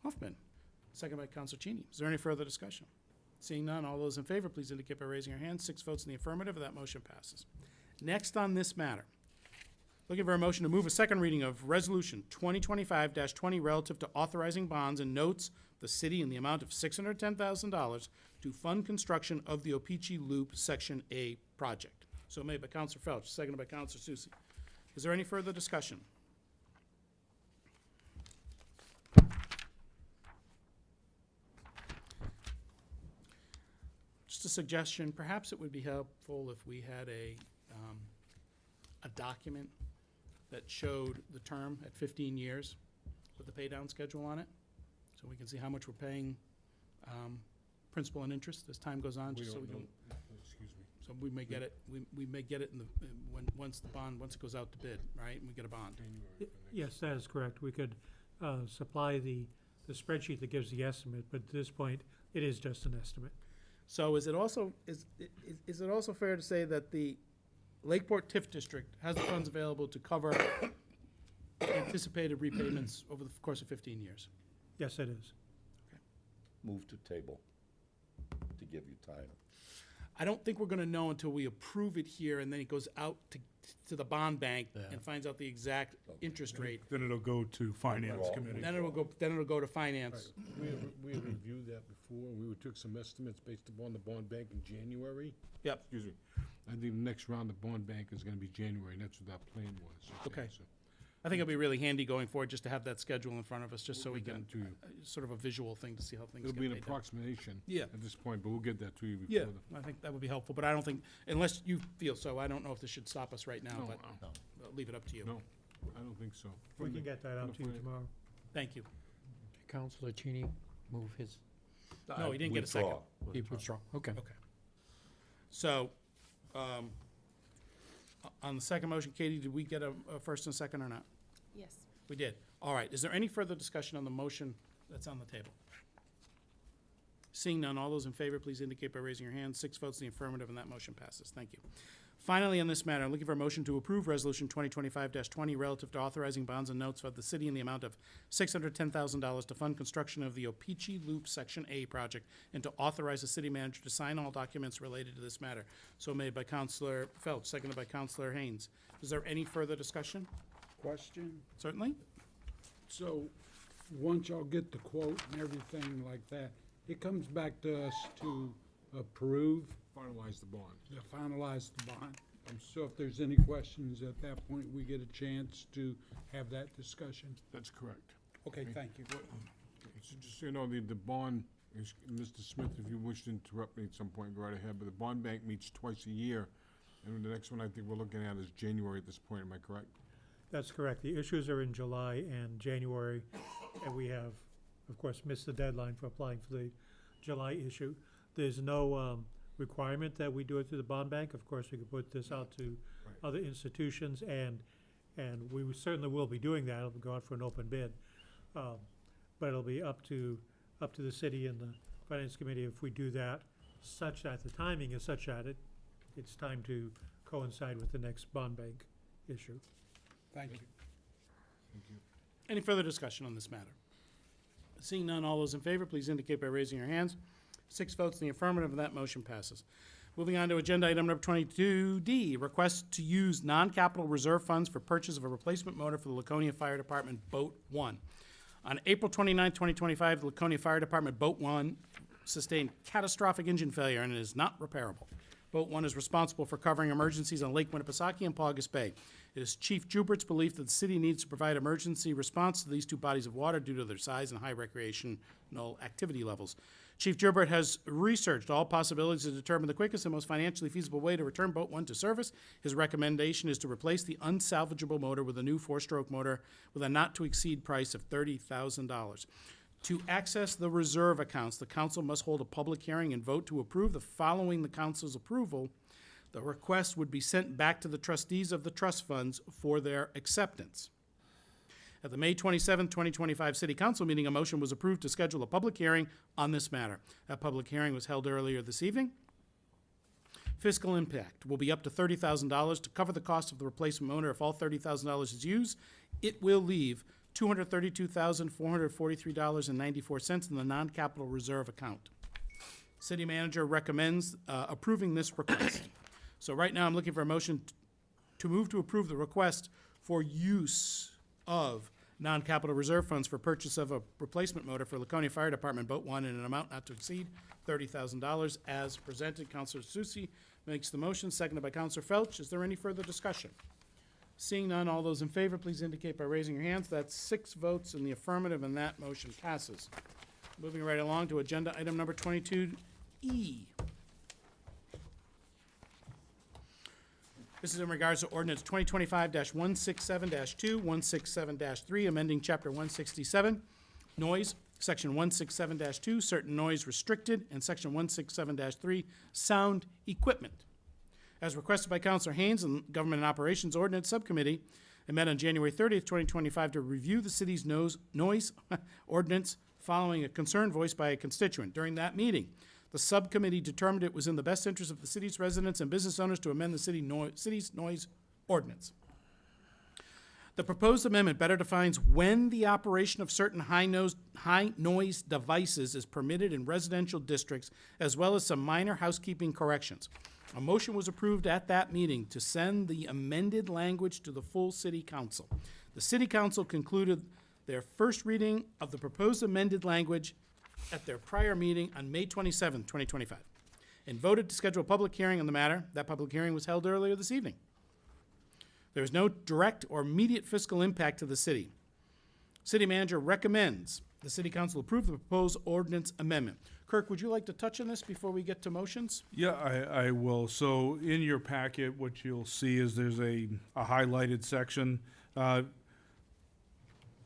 Hoffman, second by Councilor Cheney. Is there any further discussion? Seeing none, all those in favor, please indicate by raising your hand. 6 votes in the affirmative, that motion passes. Next on this matter, looking for a motion to move a second reading of Resolution 2025-20 relative to authorizing bonds and notes of the city in the amount of $610,000 to fund construction of the O-Pee-Chee Loop Section A project. So made by Counselor Felch, seconded by Counselor Susie. Is there any further discussion? Just a suggestion, perhaps it would be helpful if we had a document that showed the term at 15 years with the pay-down schedule on it, so we can see how much we're paying principal and interest as time goes on, just so we can. Excuse me. So we may get it, we may get it in the, once it goes out to bid, right, and we get a bond. Yes, that is correct. We could supply the spreadsheet that gives the estimate, but at this point, it is just an estimate. So is it also fair to say that the Lakeport TIF District has the funds available to cover anticipated repayments over the course of 15 years? Yes, it is. Move to table to give you time. I don't think we're gonna know until we approve it here, and then it goes out to the bond bank and finds out the exact interest rate. Then it'll go to Finance Well, Committee. Then it'll go to finance. We had reviewed that before, we took some estimates based upon the bond bank in January. Yep. Excuse me. I think the next round of bond bank is gonna be January, and that's what our plan was. Okay. So I think it'll be really handy going forward just to have that schedule in front of us, just so we We'll can, get that to you. sort of a visual thing to see how things It'll get be an paid down. approximation. Yeah. At this point, but we'll get that to you Yeah, before the. I think that would be helpful, but I don't think, unless you feel so, I don't know if this should stop us right now, No, but I'll leave it up to you. No. I don't think so. We From can the- get that out to you tomorrow. Thank you. Counselor Cheney move his, No, he didn't get a second. Withdraw. he withdraw, okay. Okay. So, on the second motion, Katie, did we get a first and second or not? Yes. We did. All right. Is there any further discussion on the motion that's on the table? Seeing none, all those in favor, please indicate by raising your hand. 6 votes in the affirmative, and that motion passes. Thank you. Finally, on this matter, I'm looking for a motion to approve Resolution 2025-20 relative to authorizing bonds and notes of the city in the amount of $610,000 to fund construction of the Opeachy Loop Section A project and to authorize the city manager to sign all documents related to this matter. So made by Counselor Felch, seconded by Counselor Haynes. Is there any further discussion? Question. Certainly. So, once y'all get the quote and everything like that, it comes back to us to approve, Finalize the bond. to finalize the bond. So if there's any questions at that point, we get a chance to have that discussion. That's correct. Okay, thank you. So just so you know, the bond is, Mr. Smith, if you wish to interrupt me at some point, go right ahead, but the bond bank meets twice a year. And the next one I think we're looking at is January at this point, am I correct? That's correct. The issues are in July and January, and we have, of course, missed the deadline for applying for the July issue. There's no requirement that we do it through the bond bank. Of course, we could put this out to other institutions, and we certainly will be doing that. It'll go out for an open bid. But it'll be up to the city and the finance committee if we do that, such that the timing is such that it's time to coincide with the next bond bank issue. Thank you. Any further discussion on this matter? Seeing none, all those in favor, please indicate by raising your hands. 6 votes in the affirmative, and that motion passes. Moving on to agenda item number 22D, request to use non-capital reserve funds for purchase of a replacement motor for the Laconia Fire Department Boat 1. On April 29, 2025, the Laconia Fire Department Boat 1 sustained catastrophic engine failure and is not repairable. Boat 1 is responsible for covering emergencies on Lake Winnipesaukee and Paugus Bay. It is Chief Jubert's belief that the city needs to provide emergency response to these 2 bodies of water due to their size and high recreational activity levels. Chief Jubert has researched all possibilities to determine the quickest and most financially feasible way to return Boat 1 to service. His recommendation is to replace the unsalvageable motor with a new 4-stroke motor with a not-to-exceed price of $30,000. To access the reserve accounts, the council must hold a public hearing and vote to approve. Following the council's approval, the request would be sent back to the trustees of the trust funds for their acceptance. At the May 27, 2025 City Council meeting, a motion was approved to schedule a public hearing on this matter. That public hearing was held earlier this evening. Fiscal impact will be up to $30,000 to cover the cost of the replacement motor. If all $30,000 is used, it will leave $232,443.94 in the non-capital reserve account. City manager recommends approving this request. So right now, I'm looking for a motion to move to approve the request for use of non-capital reserve funds for purchase of a replacement motor for Laconia Fire Department Boat 1 in an amount not to exceed $30,000 as presented. Counselor Susie makes the motion, seconded by Counselor Felch. Is there any further discussion? Seeing none, all those in favor, please indicate by raising your hands. That's 6 votes in the affirmative, and that motion passes. Moving right along to agenda item number 22E. This is in regards to ordinance 2025-167-2, 167-3, amending chapter 167, noise, section 167-2, certain noise restricted, and section 167-3, sound equipment. As requested by Councilor Haynes and Government and Operations Ordinance Subcommittee, it met on January 30th, 2025 to review the city's noise ordinance following a concern voiced by a constituent. During that meeting, the subcommittee determined it was in the best interest of the city's residents and business owners to amend the city's noise ordinance. The proposed amendment better defines when the operation of certain high noise devices is permitted in residential districts, as well as some minor housekeeping corrections. A motion was approved at that meeting to send the amended language to the full city council. The city council concluded their first reading of the proposed amended language at their prior meeting on May 27, 2025, and voted to schedule a public hearing on the matter. That public hearing was held earlier this evening. There is no direct or immediate fiscal impact to the city. City manager recommends the city council approve the proposed ordinance amendment. Kirk, would you like to touch on this before we get to motions? Yeah, I will. So in your packet, what you'll see is there's a highlighted section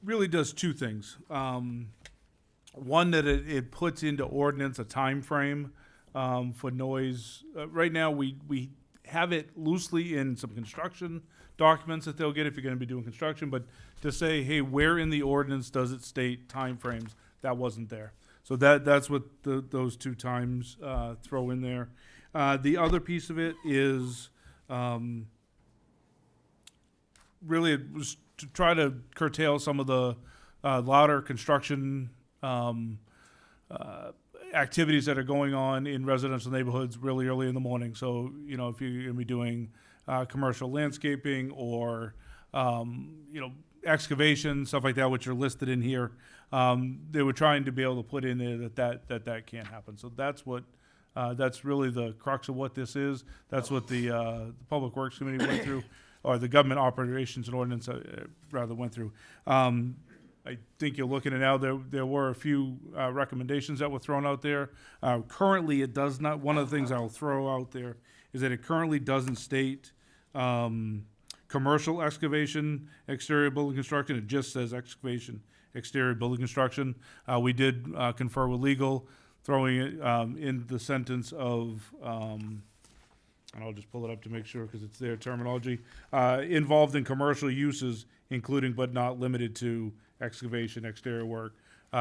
really does two things. One, that it puts into ordinance a time frame for noise. Right now, we have it loosely in some construction documents that they'll get if you're gonna be doing construction, but to say, hey, where in the ordinance does it state timeframes? That wasn't there. So that's what those two times throw in there. The other piece of it is really it was to try to curtail some of the louder construction activities that are going on in residential neighborhoods really early in the morning. So, you know, if you're gonna be doing commercial landscaping or, you know, excavation, stuff like that, which are listed in here, they were trying to be able to put in there that can't happen. So that's what, that's really the crux of what this is. That's what the Public Works Committee went through, or the Government Operations and Ordinance rather went through. I think you're looking at now, there were a few recommendations that were thrown out there. Currently, it does not, one of the things I'll throw out there is that it currently doesn't state commercial excavation, exterior building construction. It just says excavation, exterior building construction. We did confer with legal, throwing it in the sentence of, and I'll just pull it up to make sure because it's their terminology, involved in commercial uses, including but not limited to excavation, exterior work,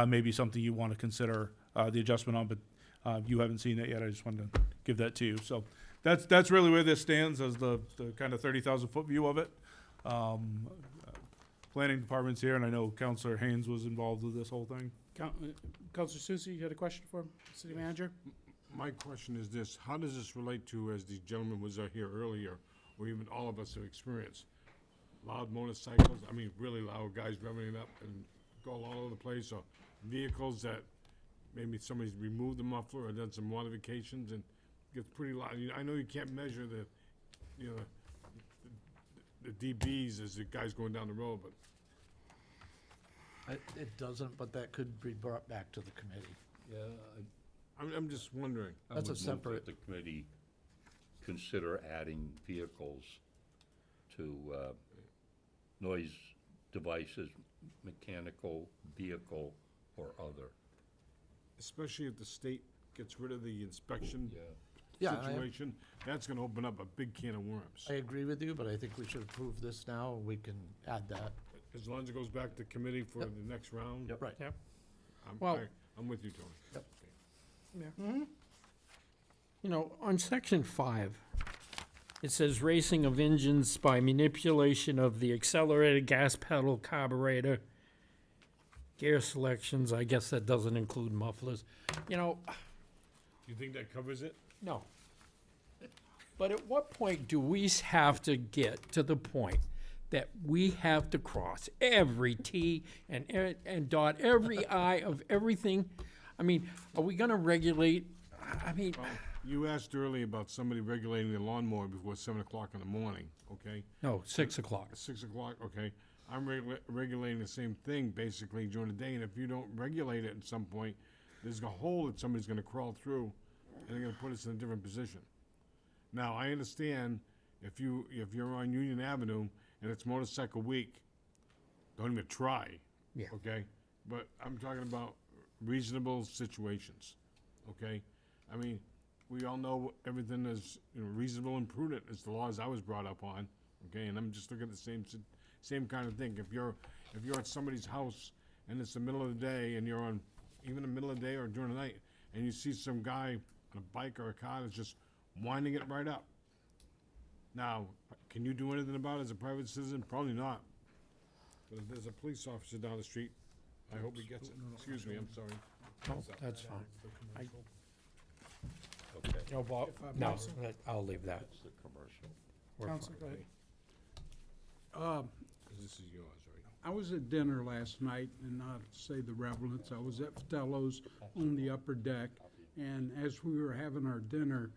may be something you want to consider the adjustment on, but you haven't seen that yet. I just wanted to give that to you. So that's really where this stands as the kind of 30,000 foot view of it. Planning department's here, and I know Councilor Haynes was involved with this whole thing. Councilor Susie, you had a question for City Manager? My question is this: how does this relate to, as the gentleman was here earlier, or even all of us have experienced, loud motorcycles? I mean, really loud guys revving it up and go all over the place, or vehicles that maybe somebody's removed the muffler or done some modifications and gets pretty loud. I know you can't measure the, you know, the dBs as the guy's going down the road, but It doesn't, but that could be brought back to the committee. Yeah, I'm just wondering. I That's a would move separate- that the committee consider adding vehicles to noise devices, mechanical, vehicle, or other. Especially if the state gets rid of the inspection Yeah, I- situation, that's gonna open up a big can of worms. I agree with you, but I think we should approve this now, and we can add that. As long as it goes back to committee for Yep. the next round. Right. Yep. Well- I'm with you, Tony. Yep. You know, on section 5, it says racing of engines by manipulation of the accelerated gas pedal carburetor, gear selections. I guess that doesn't include mufflers. You know, You think that covers it? no. But at what point do we have to get to the point that we have to cross every T and dot every I of everything? I mean, are we gonna regulate, I mean, You asked earlier about somebody regulating the lawnmower before 7 o'clock in the morning, okay? no, 6 o'clock. At 6 o'clock, okay? I'm regulating the same thing basically during the day, and if you don't regulate it at some point, there's a hole that somebody's gonna crawl through, and they're gonna put us in a different position. Now, I understand if you're on Union Avenue and it's motorcycle week, don't even try. Yeah. Okay? But I'm talking about reasonable situations, okay? I mean, we all know everything is, you know, reasonable and prudent is the laws I was brought up on, okay? And I'm just looking at the same kind of thing. If you're at somebody's house and it's the middle of the day and you're on, even the middle of the day or during the night, and you see some guy on a bike or a car that's just winding it right up. Now, can you do anything about it as a private citizen? Probably not. But if there's a police officer down the street, I hope he gets it. Excuse me, I'm sorry. No, that's fine. Okay, No, Bob, no, I'll leave that. that's the commercial. We're Councilor, fine. go ahead. This is yours, right? I was at dinner last night, and not to say the relevance, I was at Fatello's on the upper deck, and as we were having our dinner,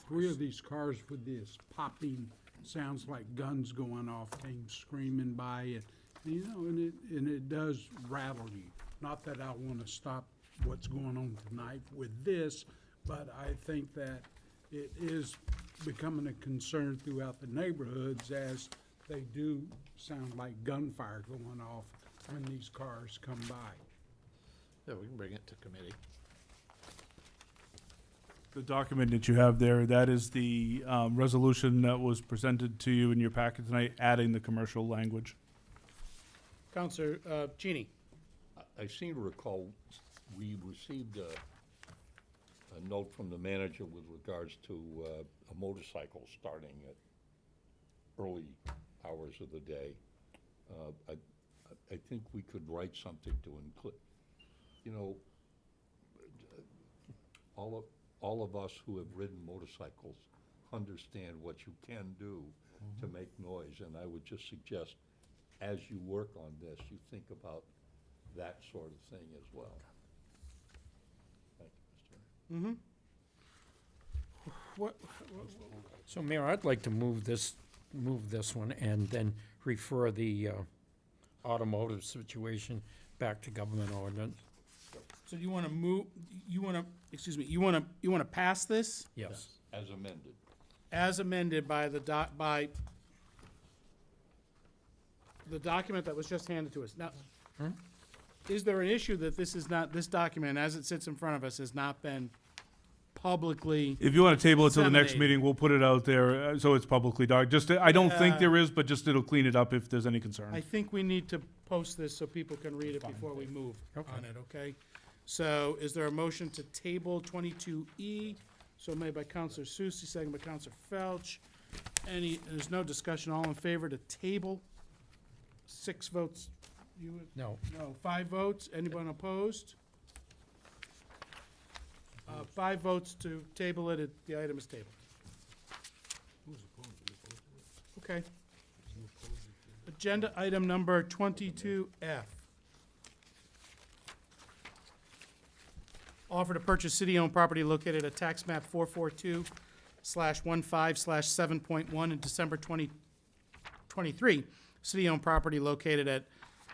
3 of these cars with this popping, sounds like guns going off, came screaming by, and you know, and it does rattle you. Not that I want to stop what's going on tonight with this, but I think that it is becoming a concern throughout the neighborhoods as they do sound like gunfire going off when these cars come by. Yeah, we can bring it to committee. The document that you have there, that is the resolution that was presented to you in your packet tonight, adding the commercial language. Counselor Cheney. I seem to recall we received a note from the manager with regards to a motorcycle starting at early hours of the day. I think we could write something to include, you know, all of us who have ridden motorcycles understand what you can do to make noise, and I would just suggest, as you work on this, you think about that sort of thing as well. Thank you, Mr. Mayor. What, So Mayor, I'd like to move this one and then refer the automotive situation back to government ordinance. so you want to move, you want to, excuse me, you want to pass this Yes. As amended. as amended by by the document that was just handed to us. Now, is there an issue that this document, as it sits in front of us, has not been publicly? If you want to table it till the next Disseminate. meeting, we'll put it out there, so it's publicly just, I don't think Yeah. there is, but just it'll clean it up if there's any concern. I think we need to post this so people can read it before we move on it, okay? So is there a motion to table 22E? So made by Counselor Susie, second by Counselor Felch. There's no discussion, all in favor to table? 6 votes, No. no, 5 votes, anyone opposed? 5 votes to table it, the item is tabled. Okay. Agenda item number 22F. Offer to purchase city-owned property located at tax map 442/15/7.1 in December 2023. City-owned property located at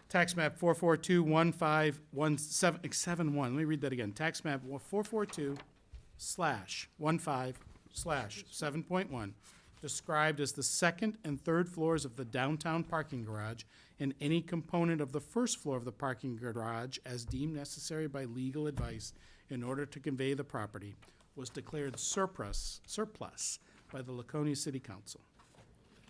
tax map 442-15-171. Let me read that again. Tax map 442/15/7.1, described as the second and third floors of the downtown parking garage and any component of the first floor of the parking garage as deemed necessary by legal advice in order to convey the property, was declared surplus by the Laconia City Council.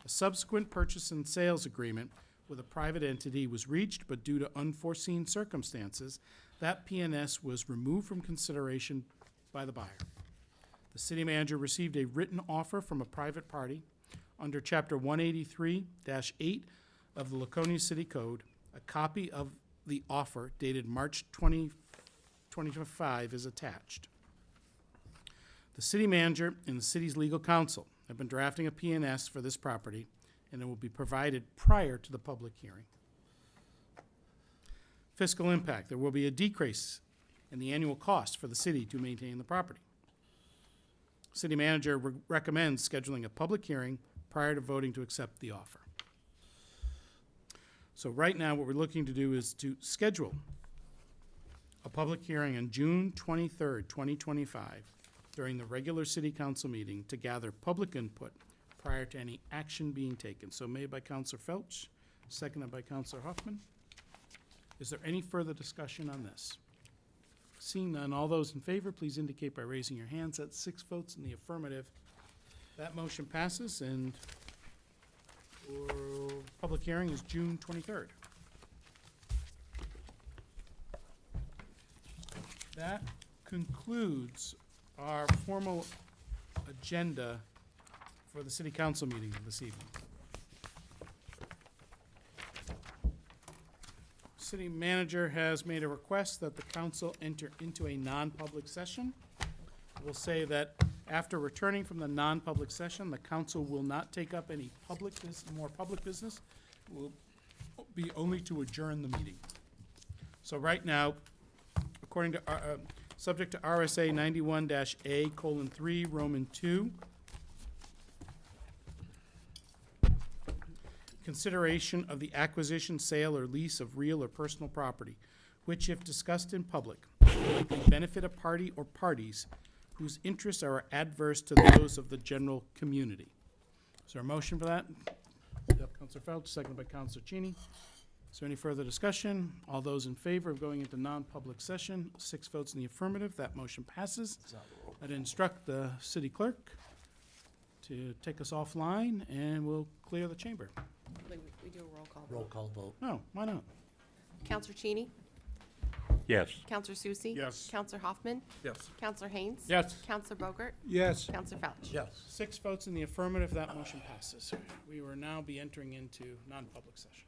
A subsequent purchase and sales agreement with a private entity was reached, but due to unforeseen circumstances, that PNS was removed from consideration by the buyer. The city manager received a written offer from a private party under Chapter 183-8 of the Laconia City Code. A copy of the offer dated March 2025 is attached. The city manager and the city's legal counsel have been drafting a PNS for this property, and it will be provided prior to the public hearing. Fiscal impact, there will be a decrease in the annual cost for the city to maintain the property. City manager recommends scheduling a public hearing prior to voting to accept the offer. So right now, what we're looking to do is to schedule a public hearing on June 23rd, 2025, during the regular city council meeting to gather public input prior to any action being taken. So made by Counselor Felch, seconded by Counselor Hoffman. Is there any further discussion on this? Seeing none, all those in favor, please indicate by raising your hands. That's 6 votes in the affirmative. That motion passes, and public hearing is June 23rd. That concludes our formal agenda for the city council meeting this evening. City manager has made a request that the council enter into a non-public session. We'll say that after returning from the non-public session, the council will not take up any more public business. Will be only to adjourn the meeting. So right now, according to, subject to RSA 91-A:3, Roman 2, consideration of the acquisition, sale, or lease of real or personal property, which, if discussed in public, will likely benefit a party or parties whose interests are adverse to those of the general community. Is there a motion for that? Counselor Felch, seconded by Counselor Cheney. Is there any further discussion? All those in favor of going into non-public session, 6 votes in the affirmative, that motion passes. I'd instruct the city clerk to take us offline, and we'll clear the chamber. We do a roll call. Roll call vote. Oh, why not? Counselor Cheney? Yes. Counselor Susie? Yes. Counselor Hoffman? Yes. Counselor Haynes? Yes. Counselor Bogart? Yes. Counselor Felch? Yes. 6 votes in the affirmative, that motion passes. We will now be entering into non-public session.